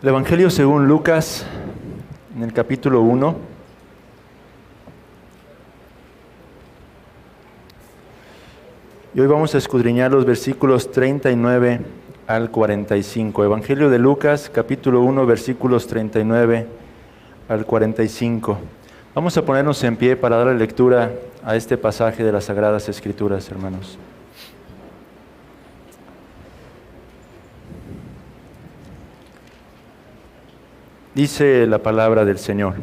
El Evangelio según Lucas, en el capítulo 1. Y hoy vamos a escudriñar los versículos 39 al 45. Evangelio de Lucas, capítulo 1, versículos 39 al 45. Vamos a ponernos en pie para darle lectura a este pasaje de las Sagradas Escrituras, hermanos. Dice la palabra del Señor.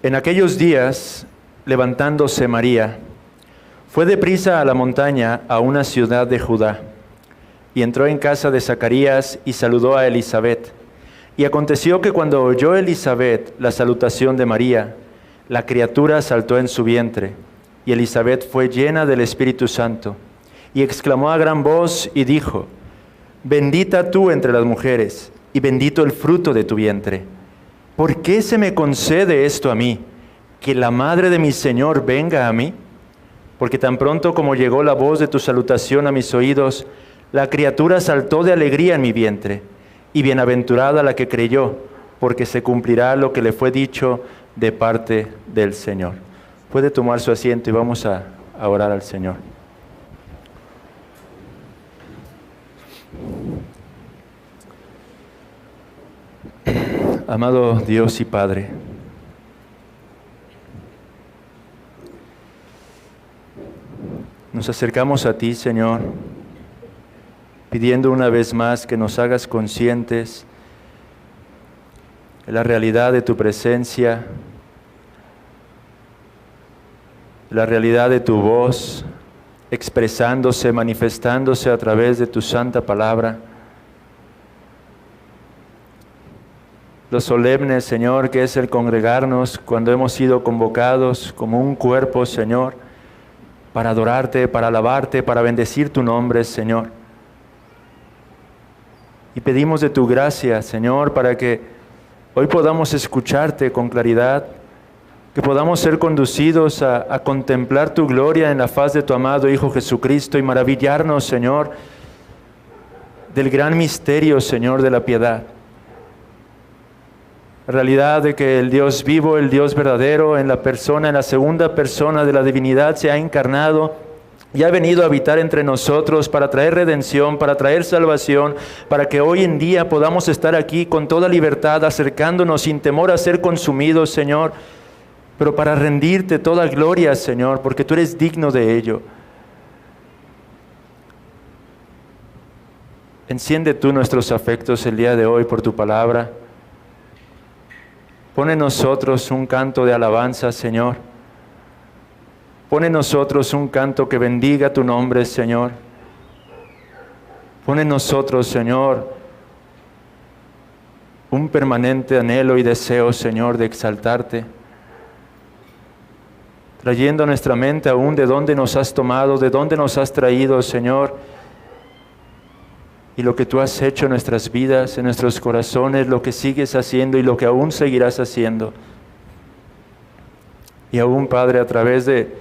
En aquellos días, levantándose María, fue deprisa a la montaña, a una ciudad de Judá, y entró en casa de Zacarías y saludó a Elisabet. Y aconteció que cuando oyó Elisabet la salutación de María, la criatura saltó en su vientre, y Elisabet fue llena del Espíritu Santo, y exclamó a gran voz y dijo: Bendita tú entre las mujeres, y bendito el fruto de tu vientre. ¿Por qué se me concede esto a mí, que la madre de mi Señor venga a mí? Porque tan pronto como llegó la voz de tu salutación a mis oídos, la criatura saltó de alegría en mi vientre. Y bienaventurada la que creyó, porque se cumplirá lo que le fue dicho de parte del Señor. Puede tomar su asiento y vamos a orar al Señor. Amado Dios y Padre, nos acercamos a ti, Señor, pidiendo una vez más que nos hagas conscientes de la realidad de tu presencia, de la realidad de tu voz, expresándose, manifestándose a través de tu santa palabra. Lo solemne, Señor, que es el congregarnos cuando hemos sido convocados como un cuerpo, Señor, para adorarte, para alabarte, para bendecir tu nombre, Señor. Y pedimos de tu gracia, Señor, para que hoy podamos escucharte con claridad, que podamos ser conducidos a contemplar tu gloria en la faz de tu amado Hijo Jesucristo y maravillarnos, Señor, del gran misterio, Señor, de la piedad. La realidad de que el Dios vivo, el Dios verdadero, en la segunda persona de la divinidad, se ha encarnado y ha venido a habitar entre nosotros para traer redención, para traer salvación, para que hoy en día podamos estar aquí con toda libertad, acercándonos sin temor a ser consumidos, Señor, pero para rendirte toda gloria, Señor, porque tú eres digno de ello. Enciende tú nuestros afectos el día de hoy por tu palabra. Pon en nosotros un canto de alabanza, Señor. Pon en nosotros un canto que bendiga tu nombre, Señor. Pon en nosotros, Señor, un permanente anhelo y deseo, Señor, de exaltarte, trayendo a nuestra mente aún de dónde nos has tomado, de dónde nos has traído, Señor, y lo que tú has hecho en nuestras vidas, en nuestros corazones, lo que sigues haciendo y lo que aún seguirás haciendo. Y aún, Padre, a través de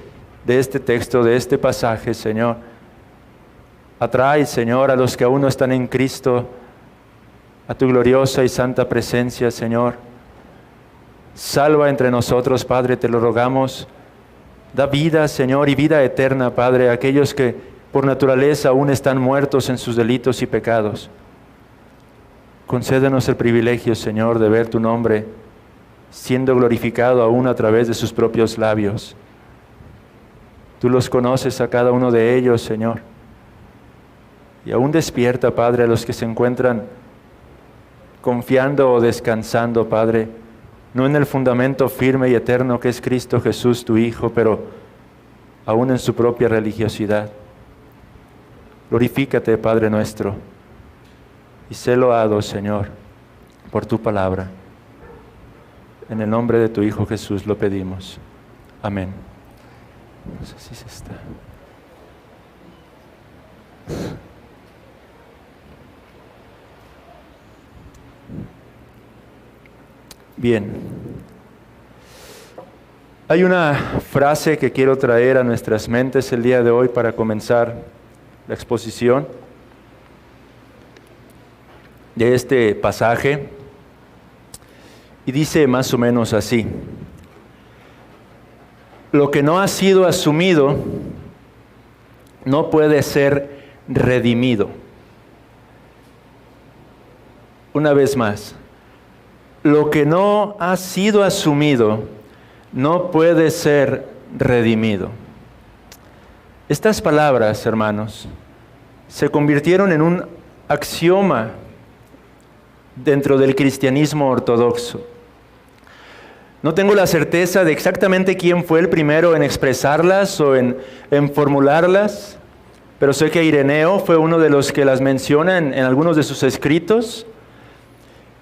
este texto, de este pasaje, Señor, atrae, Señor, a los que aún no están en Cristo, a tu gloriosa y santa presencia, Señor. Salva entre nosotros, Padre, te lo rogamos. Da vida, Señor, y vida eterna, Padre, a aquellos que por naturaleza aún están muertos en sus delitos y pecados. Concédenos el privilegio, Señor, de ver tu nombre siendo glorificado aún a través de sus propios labios. Tú los conoces a cada uno de ellos, Señor. Y aún despierta, Padre, a los que se encuentran confiando o descansando, Padre, no en el fundamento firme y eterno que es Cristo Jesús, tu Hijo, pero aún en su propia religiosidad. Glorifícate, Padre nuestro, y sé loado, Señor, por tu palabra. En el nombre de tu Hijo Jesús lo pedimos. Amén. No sé si se está. Bien. Hay una frase que quiero traer a nuestras mentes el día de hoy para comenzar la exposición. de este pasaje y dice más o menos así: lo que no ha sido asumido no puede ser redimido. Una vez más, lo que no ha sido asumido no puede ser redimido. Estas palabras, hermanos, se convirtieron en un axioma dentro del cristianismo ortodoxo. No tengo la certeza de exactamente quién fue el primero en expresarlas o en formularlas, pero sé que Ireneo fue uno de los que las menciona en algunos de sus escritos.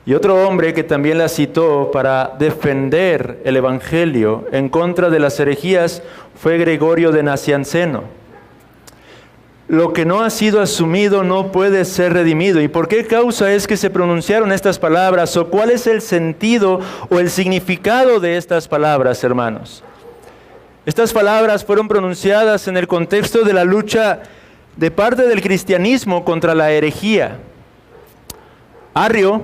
Y otro hombre que también la citó para defender el Evangelio en contra de las herejías fue Gregorio de Nacianceno. Lo que no ha sido asumido no puede ser redimido. ¿Y por qué causa es que se pronunciaron estas palabras? ¿O cuál es el sentido o el significado de estas palabras, hermanos? Estas palabras fueron pronunciadas en el contexto de la lucha de parte del cristianismo contra la herejía. Arrio,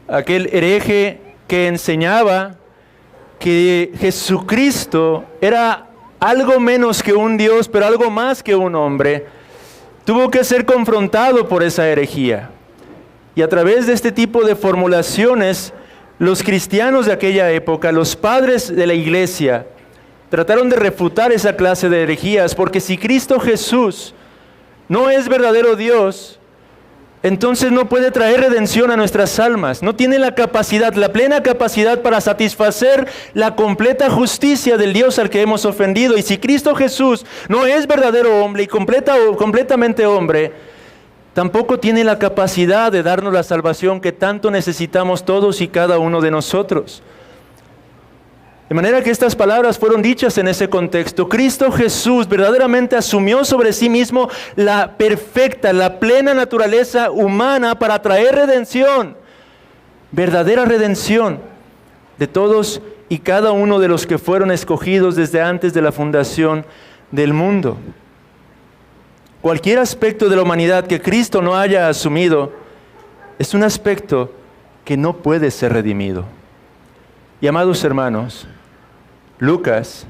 aquel hereje que enseñaba que Jesucristo era algo menos que un Dios, pero algo más que un hombre, tuvo que ser confrontado por esa herejía. Y a través de este tipo de formulaciones, los cristianos de aquella época, los padres de la iglesia, trataron de refutar esa clase de herejías, porque si Cristo Jesús no es verdadero Dios, entonces no puede traer redención a nuestras almas. No tiene la capacidad, la plena capacidad para satisfacer la completa justicia del Dios al que hemos ofendido. Y si Cristo Jesús no es verdadero hombre y completamente hombre, tampoco tiene la capacidad de darnos la salvación que tanto necesitamos todos y cada uno de nosotros. De manera que estas palabras fueron dichas en ese contexto. Cristo Jesús verdaderamente asumió sobre sí mismo la perfecta, la plena naturaleza humana para traer redención, verdadera redención de todos y cada uno de los que fueron escogidos desde antes de la fundación del mundo. Cualquier aspecto de la humanidad que Cristo no haya asumido es un aspecto que no puede ser redimido. Y amados hermanos, Lucas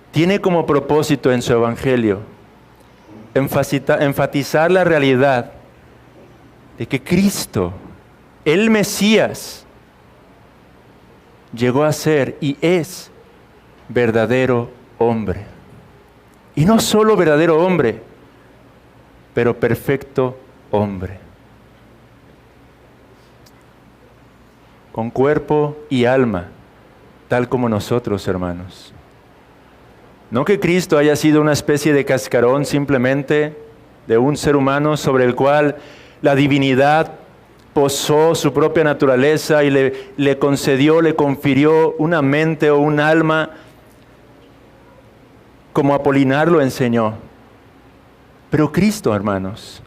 tiene como propósito en su evangelio enfatizar la realidad de que Cristo, el Mesías, llegó a ser y es verdadero hombre. Y no solo verdadero hombre, pero perfecto hombre. Con cuerpo y alma, tal como nosotros, hermanos. No que Cristo haya sido una especie de cascarón simplemente de un ser humano sobre el cual la divinidad posó su propia naturaleza y le concedió, le confirió una mente o un alma como Apolinar lo enseñó. Pero Cristo, hermanos,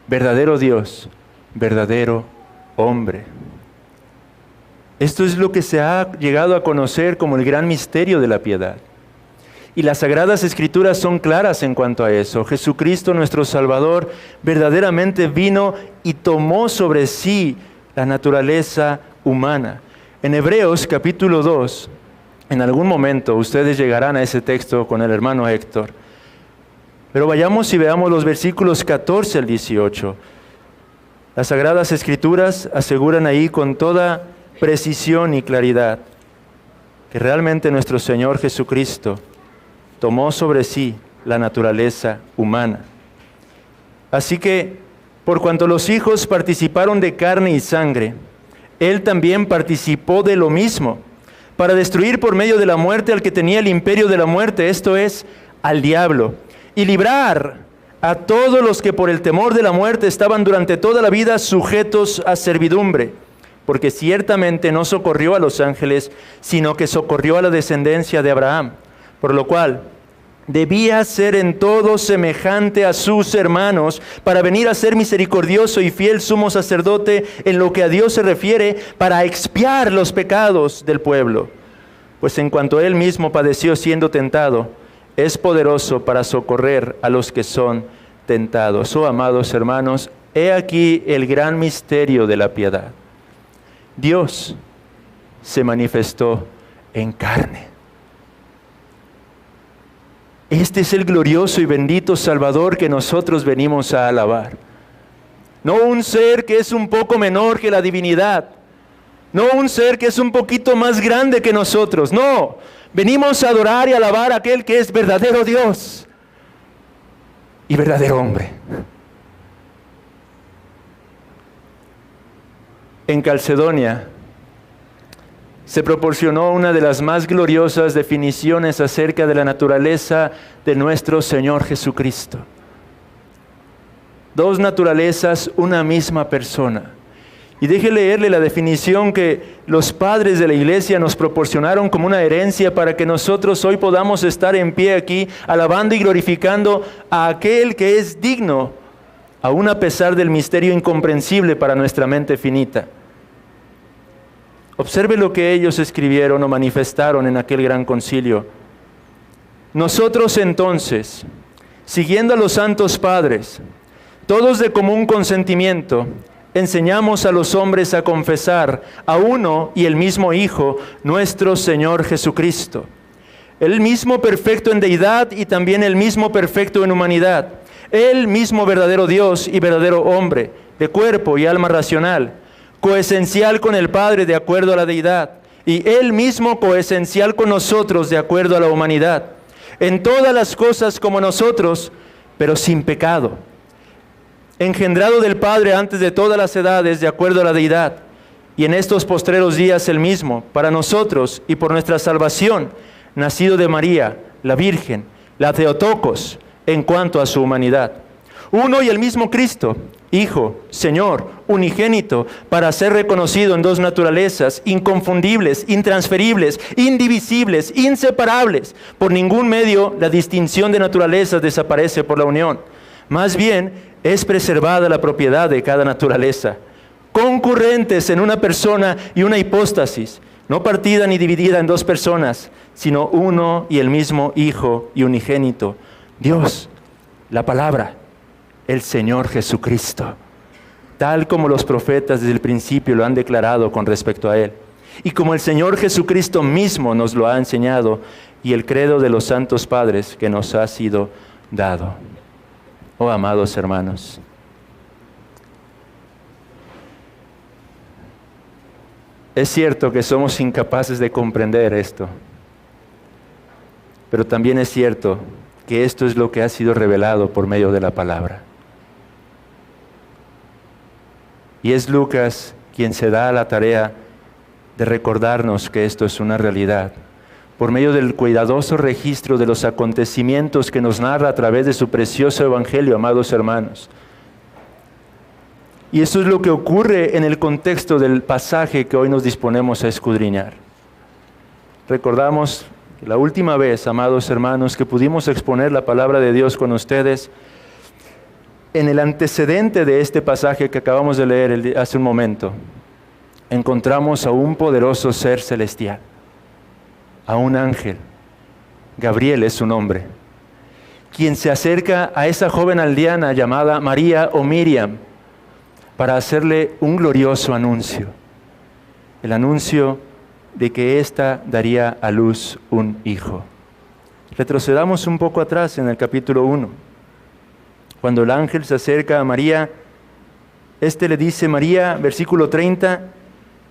verdadero Dios, verdadero hombre. Esto es lo que se ha llegado a conocer como el gran misterio de la piedad. Y las Sagradas Escrituras son claras en cuanto a eso. Jesucristo, nuestro Salvador, verdaderamente vino y tomó sobre sí la naturaleza humana. En Hebreos capítulo 2, en algún momento ustedes llegarán a ese texto con el hermano Héctor. Pero vayamos y veamos los versículos 14 al 18. Las Sagradas Escrituras aseguran ahí con toda precisión y claridad que realmente nuestro Señor Jesucristo tomó sobre sí la naturaleza humana. Así que, por cuanto los hijos participaron de carne y sangre, Él también participó de lo mismo, para destruir por medio de la muerte al que tenía el imperio de la muerte, esto es, al diablo, y librar a todos los que por el temor de la muerte estaban durante toda la vida sujetos a servidumbre. Porque ciertamente no socorrió a los ángeles, sino que socorrió a la descendencia de Abraham, por lo cual debía ser en todo semejante a sus hermanos, para venir a ser misericordioso y fiel sumo sacerdote en lo que a Dios se refiere, para expiar los pecados del pueblo. Pues en cuanto él mismo padeció siendo tentado, es poderoso para socorrer a los que son tentados. Oh, amados hermanos, He aquí el gran misterio de la piedad. Dios se manifestó en carne. Este es el glorioso y bendito Salvador que nosotros venimos a alabar. No un ser que es un poco menor que la divinidad. No un ser que es un poquito más grande que nosotros. No, venimos a adorar y alabar a aquel que es verdadero Dios y verdadero hombre. En Calcedonia se proporcionó una de las más gloriosas definiciones acerca de la naturaleza de nuestro Señor Jesucristo. Dos naturalezas, una misma persona. Y deje leerle la definición que los padres de la iglesia nos proporcionaron como una herencia para que nosotros hoy podamos estar en pie aquí, alabando y glorificando a aquel que es digno, aun a pesar del misterio incomprensible para nuestra mente finita. Observe lo que ellos escribieron o manifestaron en aquel gran concilio. Nosotros entonces, siguiendo a los santos padres, todos de común consentimiento, enseñamos a los hombres a confesar a uno y el mismo Hijo, nuestro Señor Jesucristo. El mismo perfecto en deidad y también el mismo perfecto en humanidad. El mismo verdadero Dios y verdadero hombre, de cuerpo y alma racional, coesencial con el Padre de acuerdo a la deidad, y Él mismo coesencial con nosotros de acuerdo a la humanidad. En todas las cosas como nosotros, pero sin pecado. Engendrado del Padre antes de todas las edades de acuerdo a la deidad, y en estos postreros días el mismo, para nosotros y por nuestra salvación, nacido de María, la Virgen, la Theotokos, en cuanto a su humanidad. Uno y el mismo Cristo, Hijo, Señor, unigénito, para ser reconocido en dos naturalezas, inconfundibles, intransferibles, indivisibles, inseparables. Por ningún medio la distinción de naturalezas desaparece por la unión. Más bien, es preservada la propiedad de cada naturaleza, concurrentes en una persona y una hipóstasis, no partida ni dividida en dos personas, sino uno y el mismo Hijo y unigénito, Dios, la palabra, el Señor Jesucristo, tal como los profetas desde el principio lo han declarado con respecto a Él, y como el Señor Jesucristo mismo nos lo ha enseñado, y el credo de los santos padres que nos ha sido dado. Oh, amados hermanos, es cierto que somos incapaces de comprender esto, pero también es cierto que esto es lo que ha sido revelado por medio de la palabra. Y es Lucas quien se da a la tarea de recordarnos que esto es una realidad, por medio del cuidadoso registro de los acontecimientos que nos narra a través de su precioso evangelio, amados hermanos. Y eso es lo que ocurre en el contexto del pasaje que hoy nos disponemos a escudriñar. Recordamos la última vez, amados hermanos, que pudimos exponer la palabra de Dios con ustedes, en el antecedente de este pasaje que acabamos de leer hace un momento, encontramos a un poderoso ser celestial, a un ángel, Gabriel es su nombre, quien se acerca a esa joven aldeana llamada María o Miriam para hacerle un glorioso anuncio, el anuncio de que ésta daría a luz un hijo. Retrocedamos un poco atrás en el capítulo 1. Cuando el ángel se acerca a María, le dice, María, versículo 30,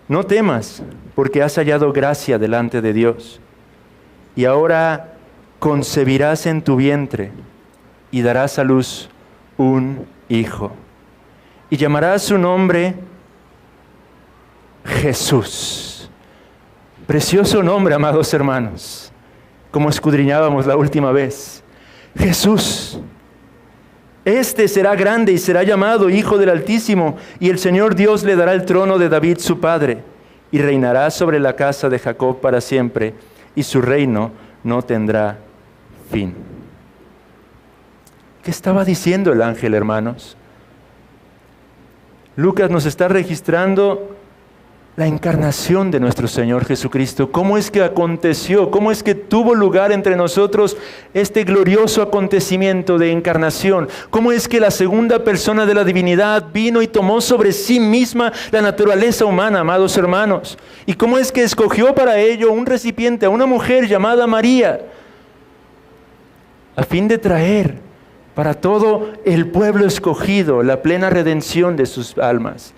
no temas, porque has hallado gracia delante de Dios. Y ahora concebirás en tu vientre y darás a luz un hijo. Y llamarás su nombre Jesús. Precioso nombre, amados hermanos, como escudriñábamos la última vez. Jesús. Este será grande y será llamado Hijo del Altísimo, y el Señor Dios le dará el trono de David su padre, y reinará sobre la casa de Jacob para siempre, y su reino no tendrá fin. ¿Qué estaba diciendo el ángel, hermanos? Lucas nos está registrando la encarnación de nuestro Señor Jesucristo. ¿Cómo es que aconteció? ¿Cómo es que tuvo lugar entre nosotros este glorioso acontecimiento de encarnación? ¿Cómo es que la segunda persona de la divinidad vino y tomó sobre sí misma la naturaleza humana, amados hermanos? ¿Y cómo es que escogió para ello un recipiente, a una mujer llamada María, a fin de traer para todo el pueblo escogido la plena redención de sus almas?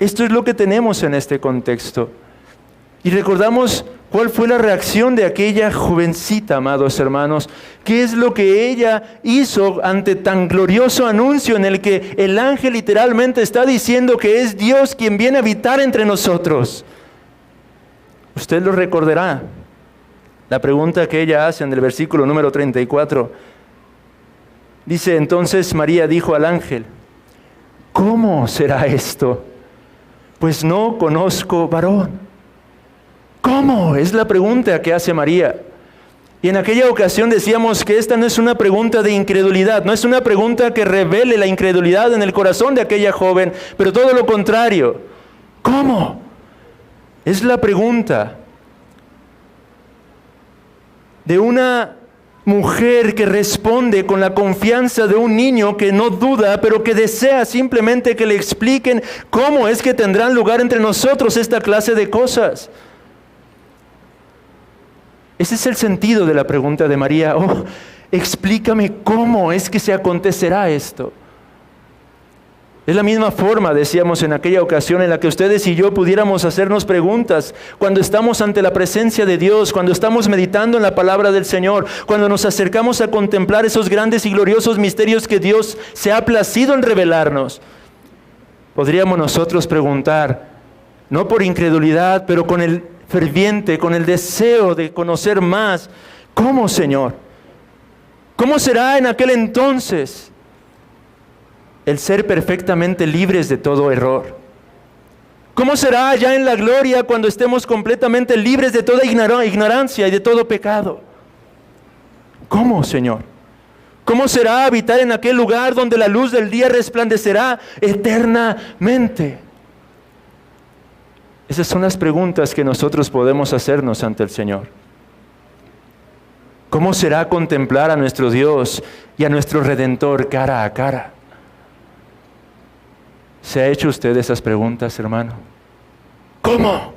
Esto es lo que tenemos en este contexto. Y recordamos cuál fue la reacción de aquella jovencita, amados hermanos. ¿Qué es lo que ella hizo ante tan glorioso anuncio en el que el ángel literalmente está diciendo que es Dios quien viene a habitar entre nosotros? Usted lo recordará. La pregunta que ella hace en el versículo número 34. Dice, entonces María dijo al ángel, ¿cómo será esto? Pues no conozco varón. ¿Cómo? Es la pregunta que hace María. Y en aquella ocasión decíamos que esta no es una pregunta de incredulidad, no es una pregunta que revele la incredulidad en el corazón de aquella joven, pero todo lo contrario. ¿Cómo? Es la pregunta de una mujer que responde con la confianza de un niño que no duda, pero que desea simplemente que le expliquen cómo es que tendrán lugar entre nosotros esta clase de cosas. Ese es el sentido de la pregunta de María. Oh, explícame cómo es que se acontecerá esto. Es la misma forma, decíamos en aquella ocasión, en la que ustedes y yo pudiéramos hacernos preguntas cuando estamos ante la presencia de Dios, cuando estamos meditando en la palabra del Señor, cuando nos acercamos a contemplar esos grandes y gloriosos misterios que Dios se ha placido en revelarnos. Podríamos nosotros preguntar, no por incredulidad, pero con el ferviente, con el deseo de conocer más, ¿cómo, Señor? ¿Cómo será en aquel entonces el ser perfectamente libres de todo error? ¿Cómo será ya en la gloria cuando estemos completamente libres de toda ignorancia y de todo pecado? ¿Cómo, Señor? ¿Cómo será habitar en aquel lugar donde la luz del día resplandecerá eternamente? Esas son las preguntas que nosotros podemos hacernos ante el Señor. ¿Cómo será contemplar a nuestro Dios y a nuestro Redentor cara a cara? ¿Se ha hecho usted esas preguntas, hermano? ¿Cómo?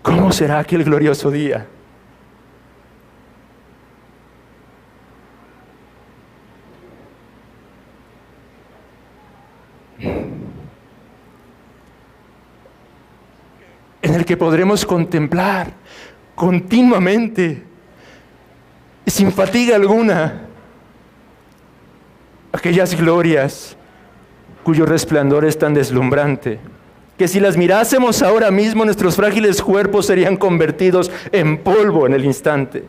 ¿Cómo será aquel glorioso día? En el que podremos contemplar continuamente y sin fatiga alguna aquellas glorias cuyo resplandor es tan deslumbrante, que si las mirásemos ahora mismo, nuestros frágiles cuerpos serían convertidos en polvo en el instante.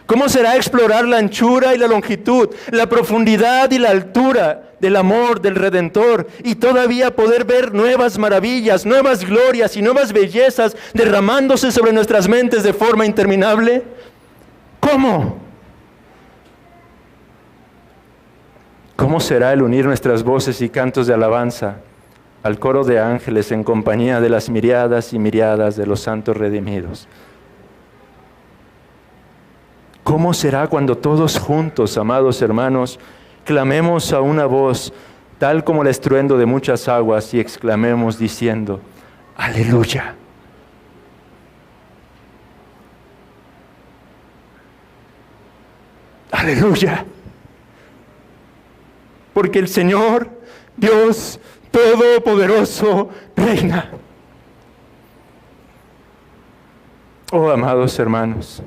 ¿Cómo será explorar la anchura y la longitud, la profundidad y la altura del amor del Redentor, y todavía poder ver nuevas maravillas, nuevas glorias y nuevas bellezas derramándose sobre nuestras mentes de forma interminable? ¿Cómo? ¿Cómo será el unir nuestras voces y cantos de alabanza al coro de ángeles en compañía de las miriadas y miriadas de los santos redimidos? ¿Cómo será cuando todos juntos, amados hermanos, clamemos a una voz, tal como el estruendo de muchas aguas, y exclamemos diciendo, ¡Aleluya! ¡Aleluya! Porque el Señor, Dios Todopoderoso, reina. Oh, amados hermanos,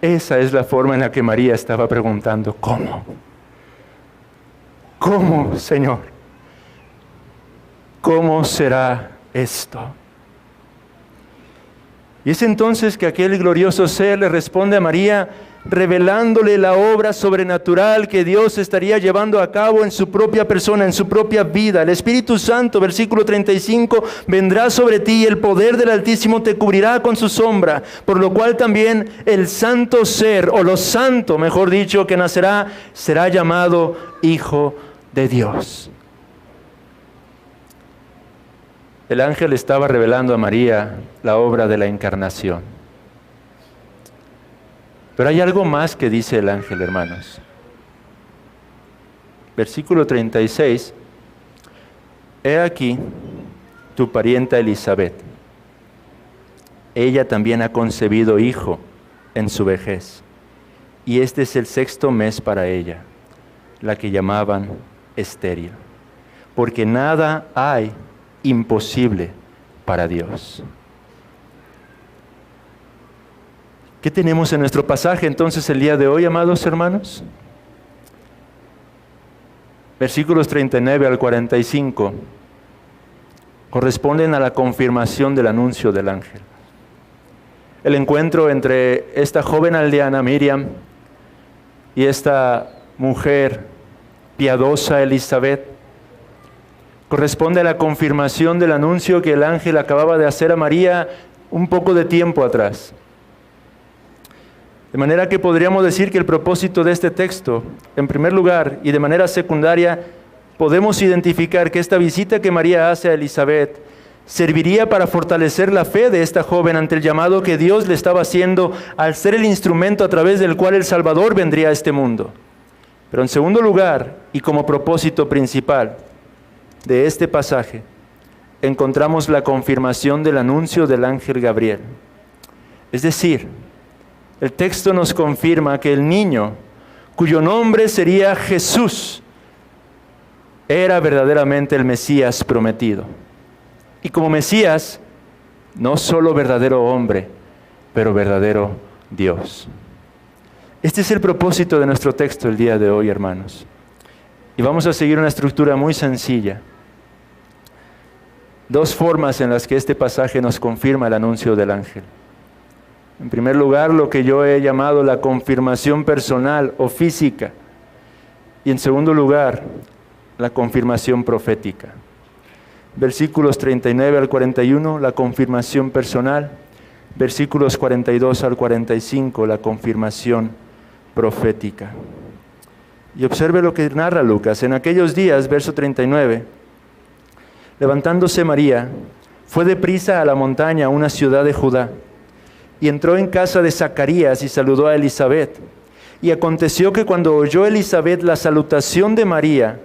esa es la forma en la que María estaba preguntando, ¿cómo? ¿Cómo, Señor? ¿Cómo será esto? Y es entonces que aquel glorioso ser le responde a María, revelándole la obra sobrenatural que Dios estaría llevando a cabo en su propia persona, en su propia vida. El Espíritu Santo, versículo 35, vendrá sobre ti y el poder del Altísimo te cubrirá con su sombra, por lo cual también el santo ser, o lo santo, mejor dicho, que nacerá, será llamado Hijo de Dios. el ángel estaba revelando a María la obra de la encarnación. Pero hay algo más que dice el ángel, hermanos. Versículo 36. He aquí tu parienta Elisabet. Ella también ha concebido hijo en su vejez. Y este es el 6º mes para ella, la que llamaban estéril. Porque nada hay imposible para Dios. ¿Qué tenemos en nuestro pasaje entonces el día de hoy, amados hermanos? Versículos 39 al 45 corresponden a la confirmación del anuncio del ángel. El encuentro entre esta joven aldeana Miriam y esta mujer piadosa Elisabet corresponde a la confirmación del anuncio que el ángel acababa de hacer a María un poco de tiempo atrás. De manera que podríamos decir que el propósito de este texto, en primer lugar y de manera secundaria, podemos identificar que esta visita que María hace a Elisabet serviría para fortalecer la fe de esta joven ante el llamado que Dios le estaba haciendo al ser el instrumento a través del cual el Salvador vendría a este mundo. Pero en segundo lugar, y como propósito principal de este pasaje, encontramos la confirmación del anuncio del ángel Gabriel. Es decir, el texto nos confirma que el niño, cuyo nombre sería Jesús, era verdaderamente el Mesías prometido. Y como Mesías, no solo verdadero hombre, pero verdadero Dios. Este es el propósito de nuestro texto el día de hoy, hermanos. Y vamos a seguir una estructura muy sencilla. Dos formas en las que este pasaje nos confirma el anuncio del ángel. En primer lugar, lo que yo he llamado la confirmación personal o física. Y en segundo lugar, la confirmación profética. Versículos 39 al 41, la confirmación personal. Versículos 42 al 45, la confirmación profética. Y observe lo que narra Lucas. En aquellos días, verso 39, levantándose María, fue deprisa a la montaña, a una ciudad de Judá, y entró en casa de Zacarías y saludó a Elisabet. Y aconteció que cuando oyó Elisabet la salutación de María,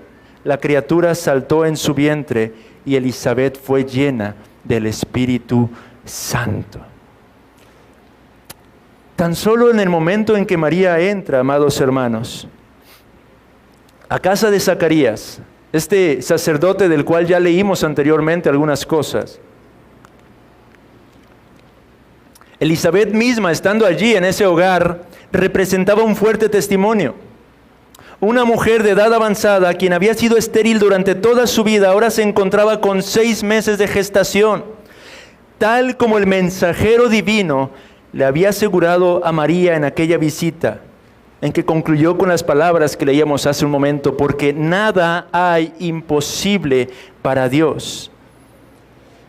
la criatura saltó en su vientre, y Elisabet fue llena del Espíritu Santo. Tan solo en el momento en que María entra, amados hermanos, a casa de Zacarías, este sacerdote del cual ya leímos anteriormente algunas cosas, Elisabet misma, estando allí en ese hogar, representaba un fuerte testimonio. Una mujer de edad avanzada, quien había sido estéril durante toda su vida, ahora se encontraba con 6 meses de gestación, tal como el mensajero divino le había asegurado a María en aquella visita, en que concluyó con las palabras que leíamos hace un momento, porque nada hay imposible para Dios.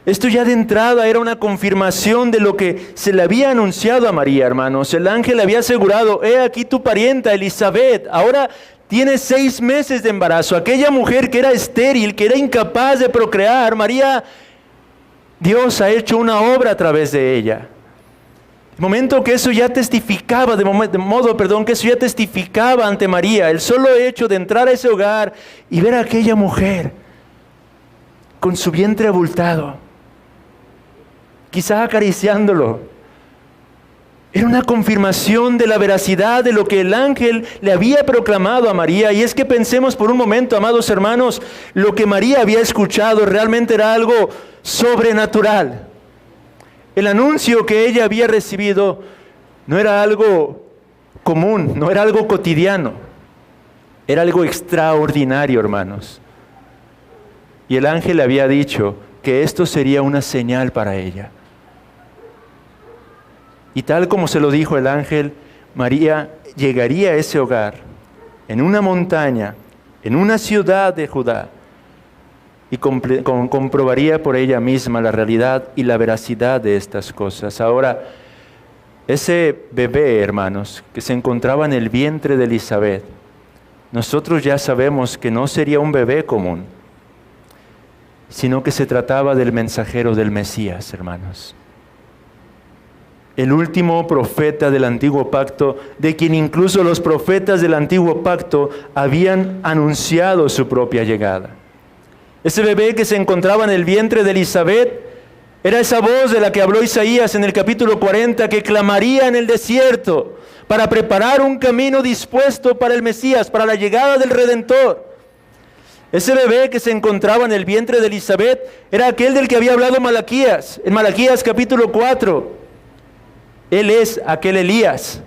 Esto ya de entrada era una confirmación de lo que se le había anunciado a María, hermanos. El ángel le había asegurado: he aquí tu parienta Elisabet, ahora tiene 6 meses de embarazo. Aquella mujer que era estéril, que era incapaz de procrear, María, Dios ha hecho una obra a través de ella. De momento que eso ya testificaba, que eso ya testificaba ante María, el solo hecho de entrar a ese hogar y ver a aquella mujer con su vientre abultado, quizá acariciándolo, era una confirmación de la veracidad de lo que el ángel le había proclamado a María. Y es que pensemos por un momento, amados hermanos, lo que María había escuchado realmente era algo sobrenatural. El anuncio que ella había recibido no era algo común, no era algo cotidiano, era algo extraordinario, hermanos. Y el ángel le había dicho que esto sería una señal para ella. Y tal como se lo dijo el ángel, María llegaría a ese hogar, en una montaña, en una ciudad de Judá, y comprobaría por ella misma la realidad y la veracidad de estas cosas. Ahora, ese bebé, hermanos, que se encontraba en el vientre de Elisabet, nosotros ya sabemos que no sería un bebé común. sino que se trataba del mensajero del Mesías, hermanos. El último profeta del Antiguo Pacto, de quien incluso los profetas del Antiguo Pacto habían anunciado su propia llegada. Ese bebé que se encontraba en el vientre de Elisabet era esa voz de la que habló Isaías en el capítulo 40, que clamaría en el desierto para preparar un camino dispuesto para el Mesías, para la llegada del Redentor. Ese bebé que se encontraba en el vientre de Elisabet era aquel del que había hablado Malaquías, en Malaquías capítulo 4. Él es aquel Elías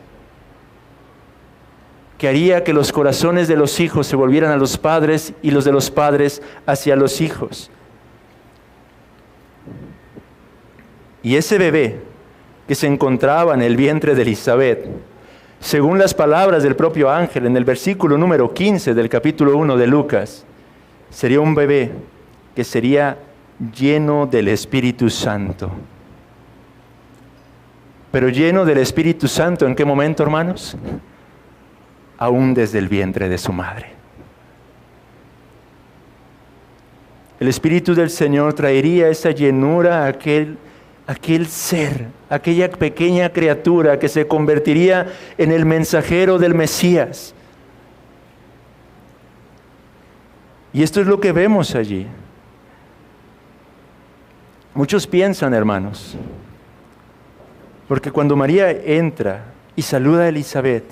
que haría que los corazones de los hijos se volvieran a los padres y los de los padres hacia los hijos. Y ese bebé que se encontraba en el vientre de Elisabet, según las palabras del propio ángel en el versículo número 15 del capítulo 1 de Lucas, sería un bebé que sería lleno del Espíritu Santo. Pero lleno del Espíritu Santo, ¿en qué momento, hermanos? Aún desde el vientre de su madre. El Espíritu del Señor traería esa llenura a aquel ser, aquella pequeña criatura que se convertiría en el mensajero del Mesías. Y esto es lo que vemos allí. Muchos piensan, hermanos, porque cuando María entra y saluda a Elisabet,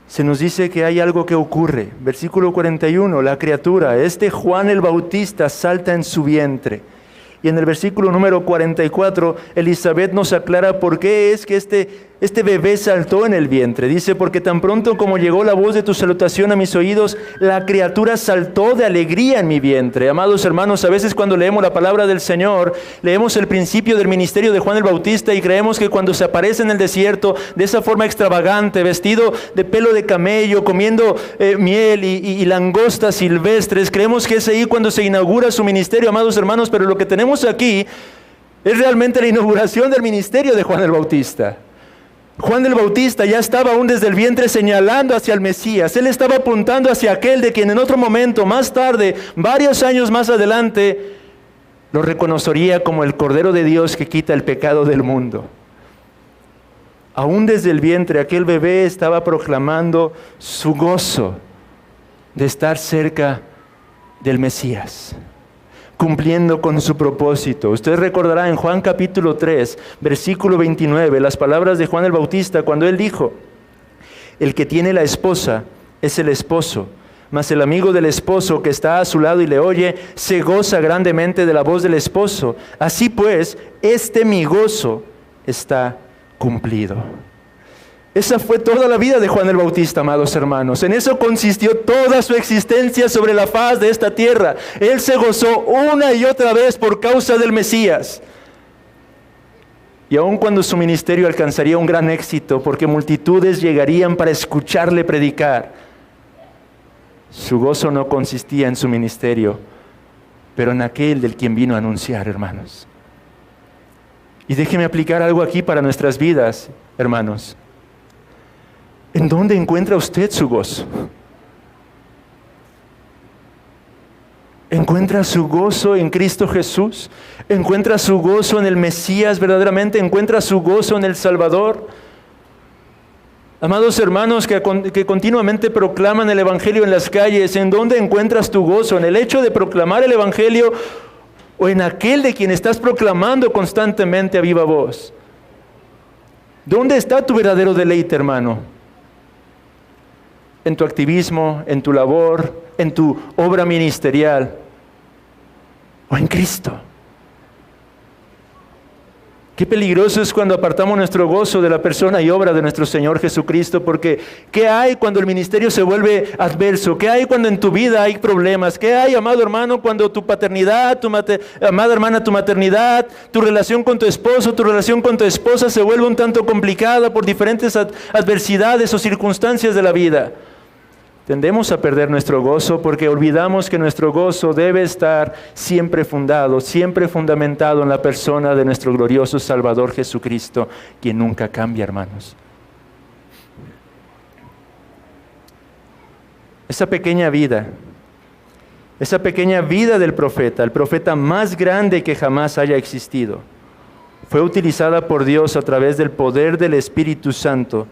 se nos dice que hay algo que ocurre. Versículo 41, la criatura, Juan el Bautista, salta en su vientre. Y en el versículo número 44, Elisabet nos aclara por qué es que este bebé saltó en el vientre. Dice, porque tan pronto como llegó la voz de tu salutación a mis oídos, la criatura saltó de alegría en mi vientre. Amados hermanos, a veces cuando leemos la palabra del Señor, leemos el principio del ministerio de Juan el Bautista y creemos que cuando se aparece en el desierto, de esa forma extravagante, vestido de pelo de camello, comiendo miel y langostas silvestres, creemos que es ahí cuando se inaugura su ministerio, amados hermanos, pero lo que tenemos aquí es realmente la inauguración del ministerio de Juan el Bautista. Juan el Bautista ya estaba aún desde el vientre señalando hacia el Mesías. Él estaba apuntando hacia aquel de quien en otro momento, más tarde, varios años más adelante, lo reconocería como el Cordero de Dios que quita el pecado del mundo. Aún desde el vientre, aquel bebé estaba proclamando su gozo de estar cerca del Mesías, cumpliendo con su propósito. Usted recordará en Juan capítulo 3, versículo 29, las palabras de Juan el Bautista, cuando él dijo, el que tiene la esposa es el esposo, mas el amigo del esposo que está a su lado y le oye, se goza grandemente de la voz del esposo. Así pues, mi gozo está cumplido. Esa fue toda la vida de Juan el Bautista, amados hermanos. En eso consistió toda su existencia sobre la faz de esta tierra. Él se gozó una y otra vez por causa del Mesías. Y aun cuando su ministerio alcanzaría un gran éxito, porque multitudes llegarían para escucharle predicar, su gozo no consistía en su ministerio, pero en aquel del quien vino a anunciar, hermanos. Y déjeme aplicar algo aquí para nuestras vidas, hermanos. ¿En dónde encuentra usted su gozo? ¿Encuentra su gozo en Cristo Jesús? ¿Encuentra su gozo en el Mesías verdaderamente? ¿Encuentra su gozo en el Salvador? Amados hermanos que continuamente proclaman el Evangelio en las calles, ¿en dónde encuentras tu gozo? ¿En el hecho de proclamar el Evangelio o en aquel de quien estás proclamando constantemente a viva voz? ¿Dónde está tu verdadero deleite, hermano? ¿En tu activismo, en tu labor, en tu obra ministerial o en Cristo? Qué peligroso es cuando apartamos nuestro gozo de la persona y obra de nuestro Señor Jesucristo, porque ¿qué hay cuando el ministerio se vuelve adverso? ¿Qué hay cuando en tu vida hay problemas? ¿Qué hay, amado hermano, cuando tu paternidad, amada hermana, tu maternidad, tu relación con tu esposo, tu relación con tu esposa se vuelve un tanto complicada por diferentes adversidades o circunstancias de la vida? Tendemos a perder nuestro gozo porque olvidamos que nuestro gozo debe estar siempre fundado, siempre fundamentado en la persona de nuestro glorioso Salvador Jesucristo, quien nunca cambia, hermanos. Esa pequeña vida esa pequeña vida del profeta, el profeta más grande que jamás haya existido, fue utilizada por Dios a través del poder del Espíritu Santo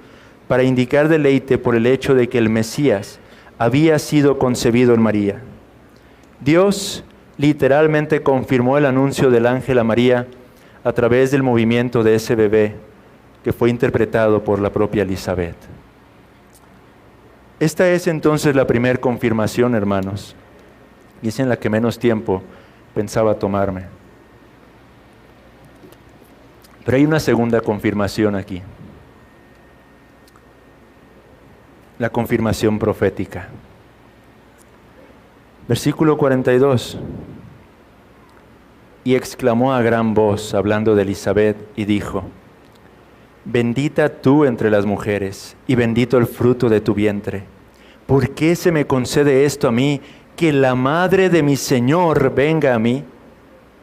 para indicar deleite por el hecho de que el Mesías había sido concebido en María. Dios literalmente confirmó el anuncio del ángel a María a través del movimiento de ese bebé que fue interpretado por la propia Elizabeth. Esta es entonces la primera confirmación, hermanos, y es en la que menos tiempo pensaba tomarme. Pero hay una segunda confirmación aquí, la confirmación profética. Versículo 42. Y exclamó a gran voz, hablando de Elizabeth, y dijo: bendita tú entre las mujeres, y bendito el fruto de tu vientre. ¿Por qué se me concede esto a mí, que la madre de mi Señor venga a mí?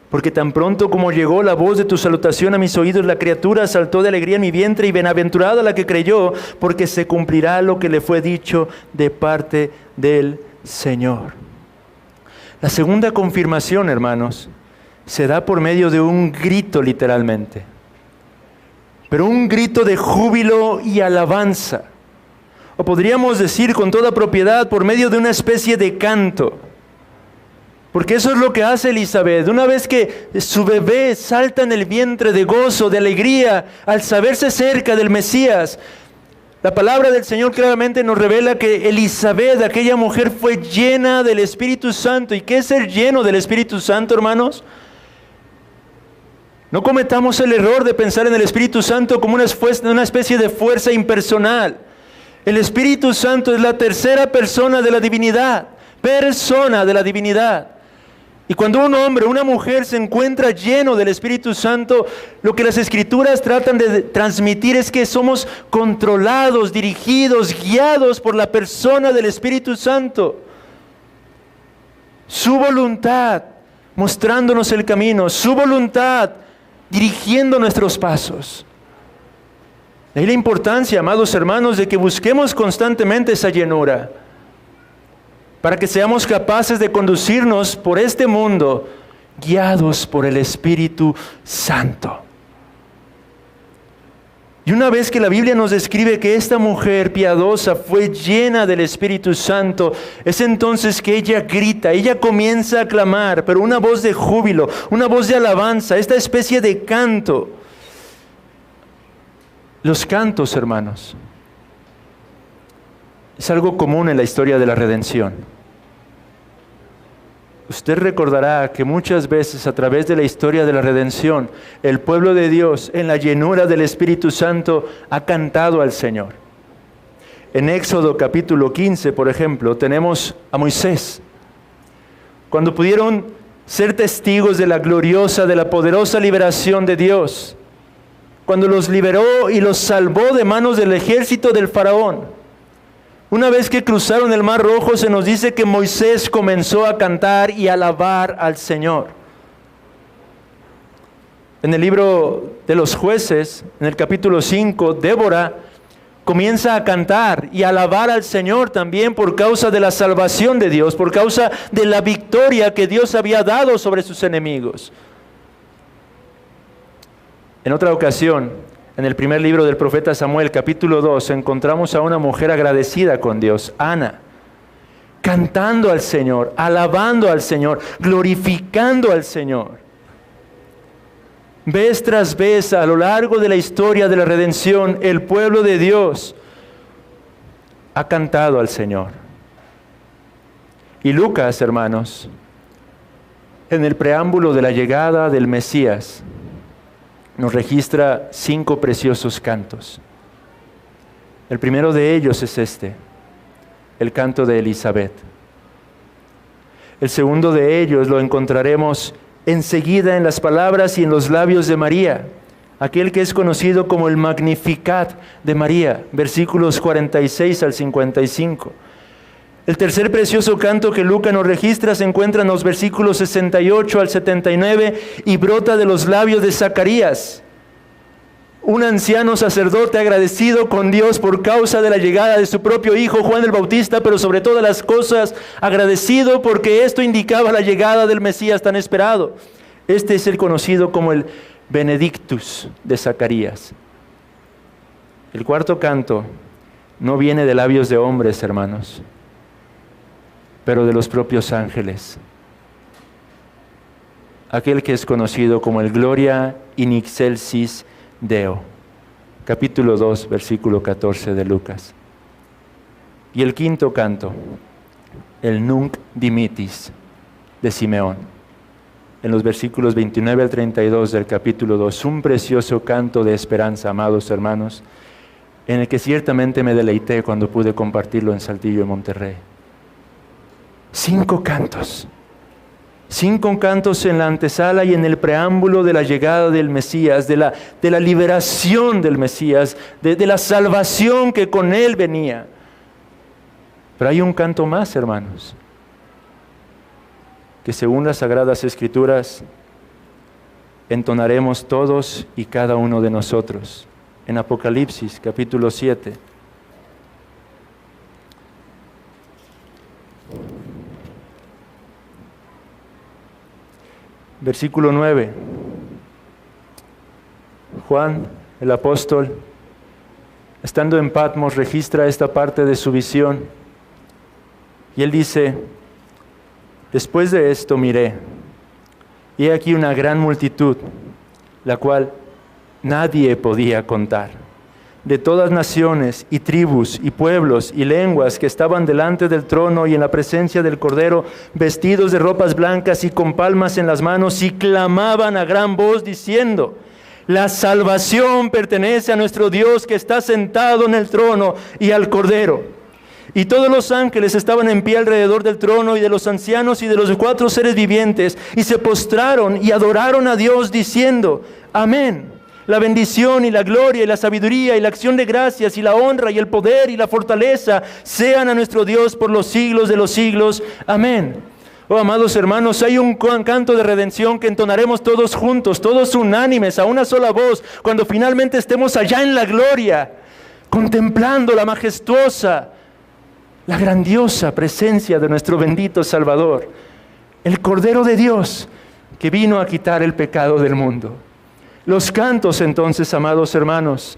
Porque tan pronto como llegó la voz de tu salutación a mis oídos, la criatura saltó de alegría en mi vientre, y bienaventurada la que creyó, porque se cumplirá lo que le fue dicho de parte del Señor. La segunda confirmación, hermanos, se da por medio de un grito, literalmente, pero un grito de júbilo y alabanza, o podríamos decir con toda propiedad, por medio de una especie de canto, porque eso es lo que hace Elizabeth. Una vez que su bebé salta en el vientre de gozo, de alegría, al saberse cerca del Mesías, la palabra del Señor claramente nos revela que Elizabeth, aquella mujer, fue llena del Espíritu Santo. ¿Y qué es ser lleno del Espíritu Santo, hermanos? No cometamos el error de pensar en el Espíritu Santo como una especie de fuerza impersonal. El Espíritu Santo es la tercera persona de la divinidad, persona de la divinidad. Y cuando un hombre o una mujer se encuentra lleno del Espíritu Santo, lo que las Escrituras tratan de transmitir es que somos controlados, dirigidos, guiados por la persona del Espíritu Santo. Su voluntad mostrándonos el camino, su voluntad dirigiendo nuestros pasos. De ahí la importancia, amados hermanos, de que busquemos constantemente esa llenura, para que seamos capaces de conducirnos por este mundo, guiados por el Espíritu Santo. Y una vez que la Biblia nos describe que esta mujer piadosa fue llena del Espíritu Santo, es entonces que ella grita, ella comienza a clamar, pero una voz de júbilo, una voz de alabanza, esta especie de canto. Los cantos, hermanos, es algo común en la historia de la redención. Usted recordará que muchas veces a través de la historia de la redención, el pueblo de Dios, en la llenura del Espíritu Santo, ha cantado al Señor. En Éxodo capítulo 15, por ejemplo, tenemos a Moisés. Cuando pudieron ser testigos de la gloriosa, de la poderosa liberación de Dios, cuando los liberó y los salvó de manos del ejército del faraón. Una vez que cruzaron el Mar Rojo, se nos dice que Moisés comenzó a cantar y a alabar al Señor. En el libro de los Jueces, en el capítulo 5, Débora comienza a cantar y a alabar al Señor también por causa de la salvación de Dios, por causa de la victoria que Dios había dado sobre sus enemigos. En otra ocasión, en el primer libro del profeta Samuel, capítulo 2, encontramos a una mujer agradecida con Dios, Ana, cantando al Señor, alabando al Señor, glorificando al Señor. Vez tras vez, a lo largo de la historia de la redención, el pueblo de Dios ha cantado al Señor. Y Lucas, hermanos, en el preámbulo de la llegada del Mesías, nos registra 5 preciosos cantos. El primero de ellos es este, el canto de Elizabeth. El segundo de ellos lo encontraremos enseguida en las palabras y en los labios de María, aquel que es conocido como el Magnificat de María, versículos 46 al 55. El tercer precioso canto que Lucas nos registra se encuentra en los versículos 68 al 79 y brota de los labios de Zacarías, un anciano sacerdote agradecido con Dios por causa de la llegada de su propio hijo Juan el Bautista, pero sobre todas las cosas agradecido porque esto indicaba la llegada del Mesías tan esperado. Este es el conocido como el Benedictus de Zacarías. El cuarto canto no viene de labios de hombres, hermanos, pero de los propios ángeles. Aquel que es conocido como el Gloria in excelsis Deo, capítulo 2, versículo 14 de Lucas. Y el quinto canto, el Nunc Dimittis de Simeón, en los versículos 29 al 32 del capítulo 2, un precioso canto de esperanza, amados hermanos, en el que ciertamente me deleité cuando pude compartirlo en Saltillo y Monterrey. 5 cantos. 5 cantos en la antesala y en el preámbulo de la llegada del Mesías, de la liberación del Mesías, de la salvación que con él venía. Pero hay un canto más, hermanos, que según las Sagradas Escrituras entonaremos todos y cada uno de nosotros. En Apocalipsis, capítulo 7. Versículo 9. Juan, el apóstol, estando en Patmos, registra esta parte de su visión. Y él dice, después de esto miré, y he aquí una gran multitud, la cual nadie podía contar, de todas naciones y tribus y pueblos y lenguas que estaban delante del trono y en la presencia del Cordero, vestidos de ropas blancas y con palmas en las manos, y clamaban a gran voz diciendo, la salvación pertenece a nuestro Dios que está sentado en el trono y al Cordero. Y todos los ángeles estaban en pie alrededor del trono y de los ancianos y de los 4 seres vivientes, y se postraron y adoraron a Dios diciendo, amén. La bendición y la gloria y la sabiduría y la acción de gracias y la honra y el poder y la fortaleza sean a nuestro Dios por los siglos de los siglos. Amén. Oh, amados hermanos, hay un canto de redención que entonaremos todos juntos, todos unánimes, a una sola voz, cuando finalmente estemos allá en la gloria, contemplando la majestuosa, la grandiosa presencia de nuestro bendito Salvador, el Cordero de Dios que vino a quitar el pecado del mundo. Los cantos entonces, amados hermanos,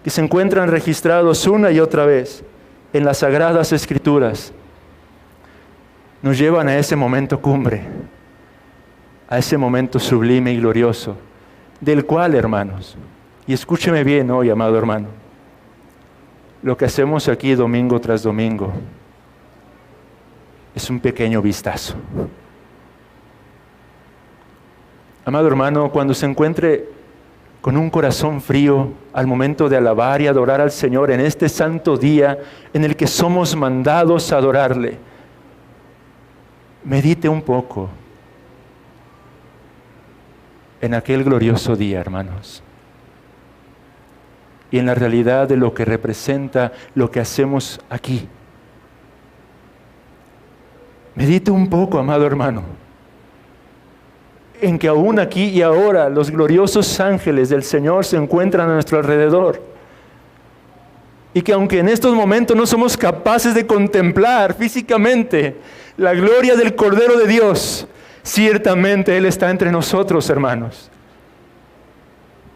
que se encuentran registrados una y otra vez en las Sagradas Escrituras, nos llevan a ese momento cumbre, a ese momento sublime y glorioso, del cual, hermanos, y escúcheme bien hoy, amado hermano, lo que hacemos aquí domingo tras domingo es un pequeño vistazo. Amado hermano, cuando se encuentre con un corazón frío al momento de alabar y adorar al Señor en este santo día en el que somos mandados a adorarle, medite un poco en aquel glorioso día, hermanos, y en la realidad de lo que representa lo que hacemos aquí. Medite un poco, amado hermano, en que aún aquí y ahora los gloriosos ángeles del Señor se encuentran a nuestro alrededor. Y que aunque en estos momentos no somos capaces de contemplar físicamente la gloria del Cordero de Dios, ciertamente Él está entre nosotros, hermanos.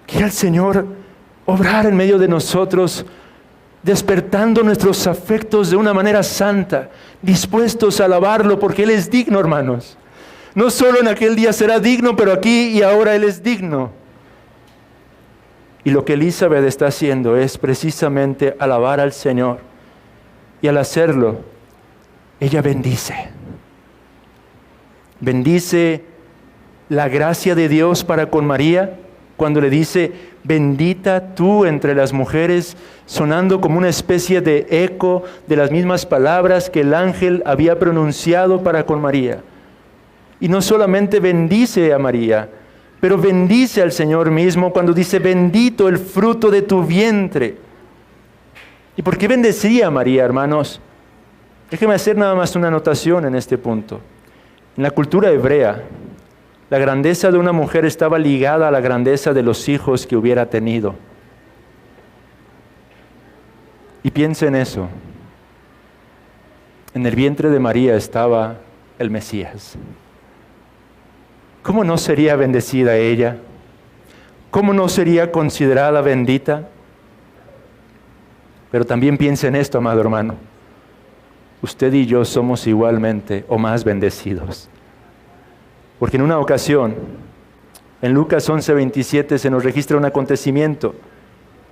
Quiera el Señor obrar en medio de nosotros, despertando nuestros afectos de una manera santa, dispuestos a alabarlo porque Él es digno, hermanos. No solo en aquel día será digno, pero aquí y ahora Él es digno. Y lo que Elizabeth está haciendo es precisamente alabar al Señor. Y al hacerlo, ella bendice. Bendice la gracia de Dios para con María, cuando le dice, bendita tú entre las mujeres, sonando como una especie de eco de las mismas palabras que el ángel había pronunciado para con María. Y no solamente bendice a María, pero bendice al Señor mismo cuando dice, bendito el fruto de tu vientre. ¿Y por qué bendecía a María, hermanos? Déjenme hacer nada más una anotación en este punto. En la cultura hebrea, La grandeza de una mujer estaba ligada a la grandeza de los hijos que hubiera tenido. Y piensa en eso. En el vientre de María estaba el Mesías. ¿Cómo no sería bendecida ella? ¿Cómo no sería considerada bendita? Pero también piensa en esto, amado hermano. Usted y yo somos igualmente o más bendecidos. Porque en una ocasión, en Lucas 11:27 se nos registra un acontecimiento.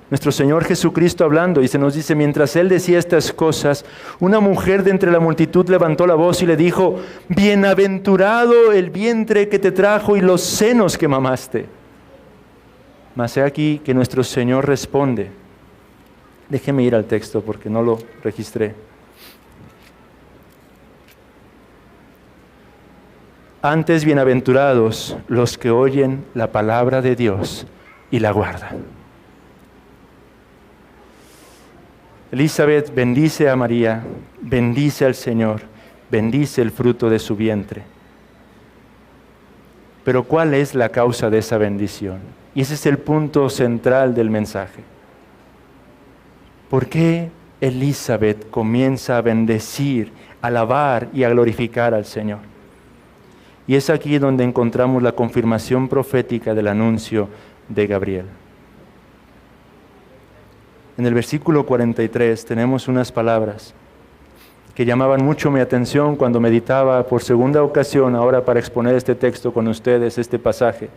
Nuestro Señor Jesucristo hablando y se nos dice, mientras Él decía estas cosas, una mujer de entre la multitud levantó la voz y le dijo, bienaventurado el vientre que te trajo y los senos que mamaste. Mas he aquí que nuestro Señor responde. Déjeme ir al texto porque no lo registré. Antes bienaventurados los que oyen la palabra de Dios y la guardan. Elizabeth bendice a María, bendice al Señor, bendice el fruto de su vientre. Pero ¿cuál es la causa de esa bendición? Y ese es el punto central del mensaje. ¿Por qué Elizabeth comienza a bendecir, a alabar y a glorificar al Señor? Y es aquí donde encontramos la confirmación profética del anuncio de Gabriel. En el versículo 43 tenemos unas palabras que llamaban mucho mi atención cuando meditaba por segunda ocasión ahora para exponer este texto con ustedes, este pasaje.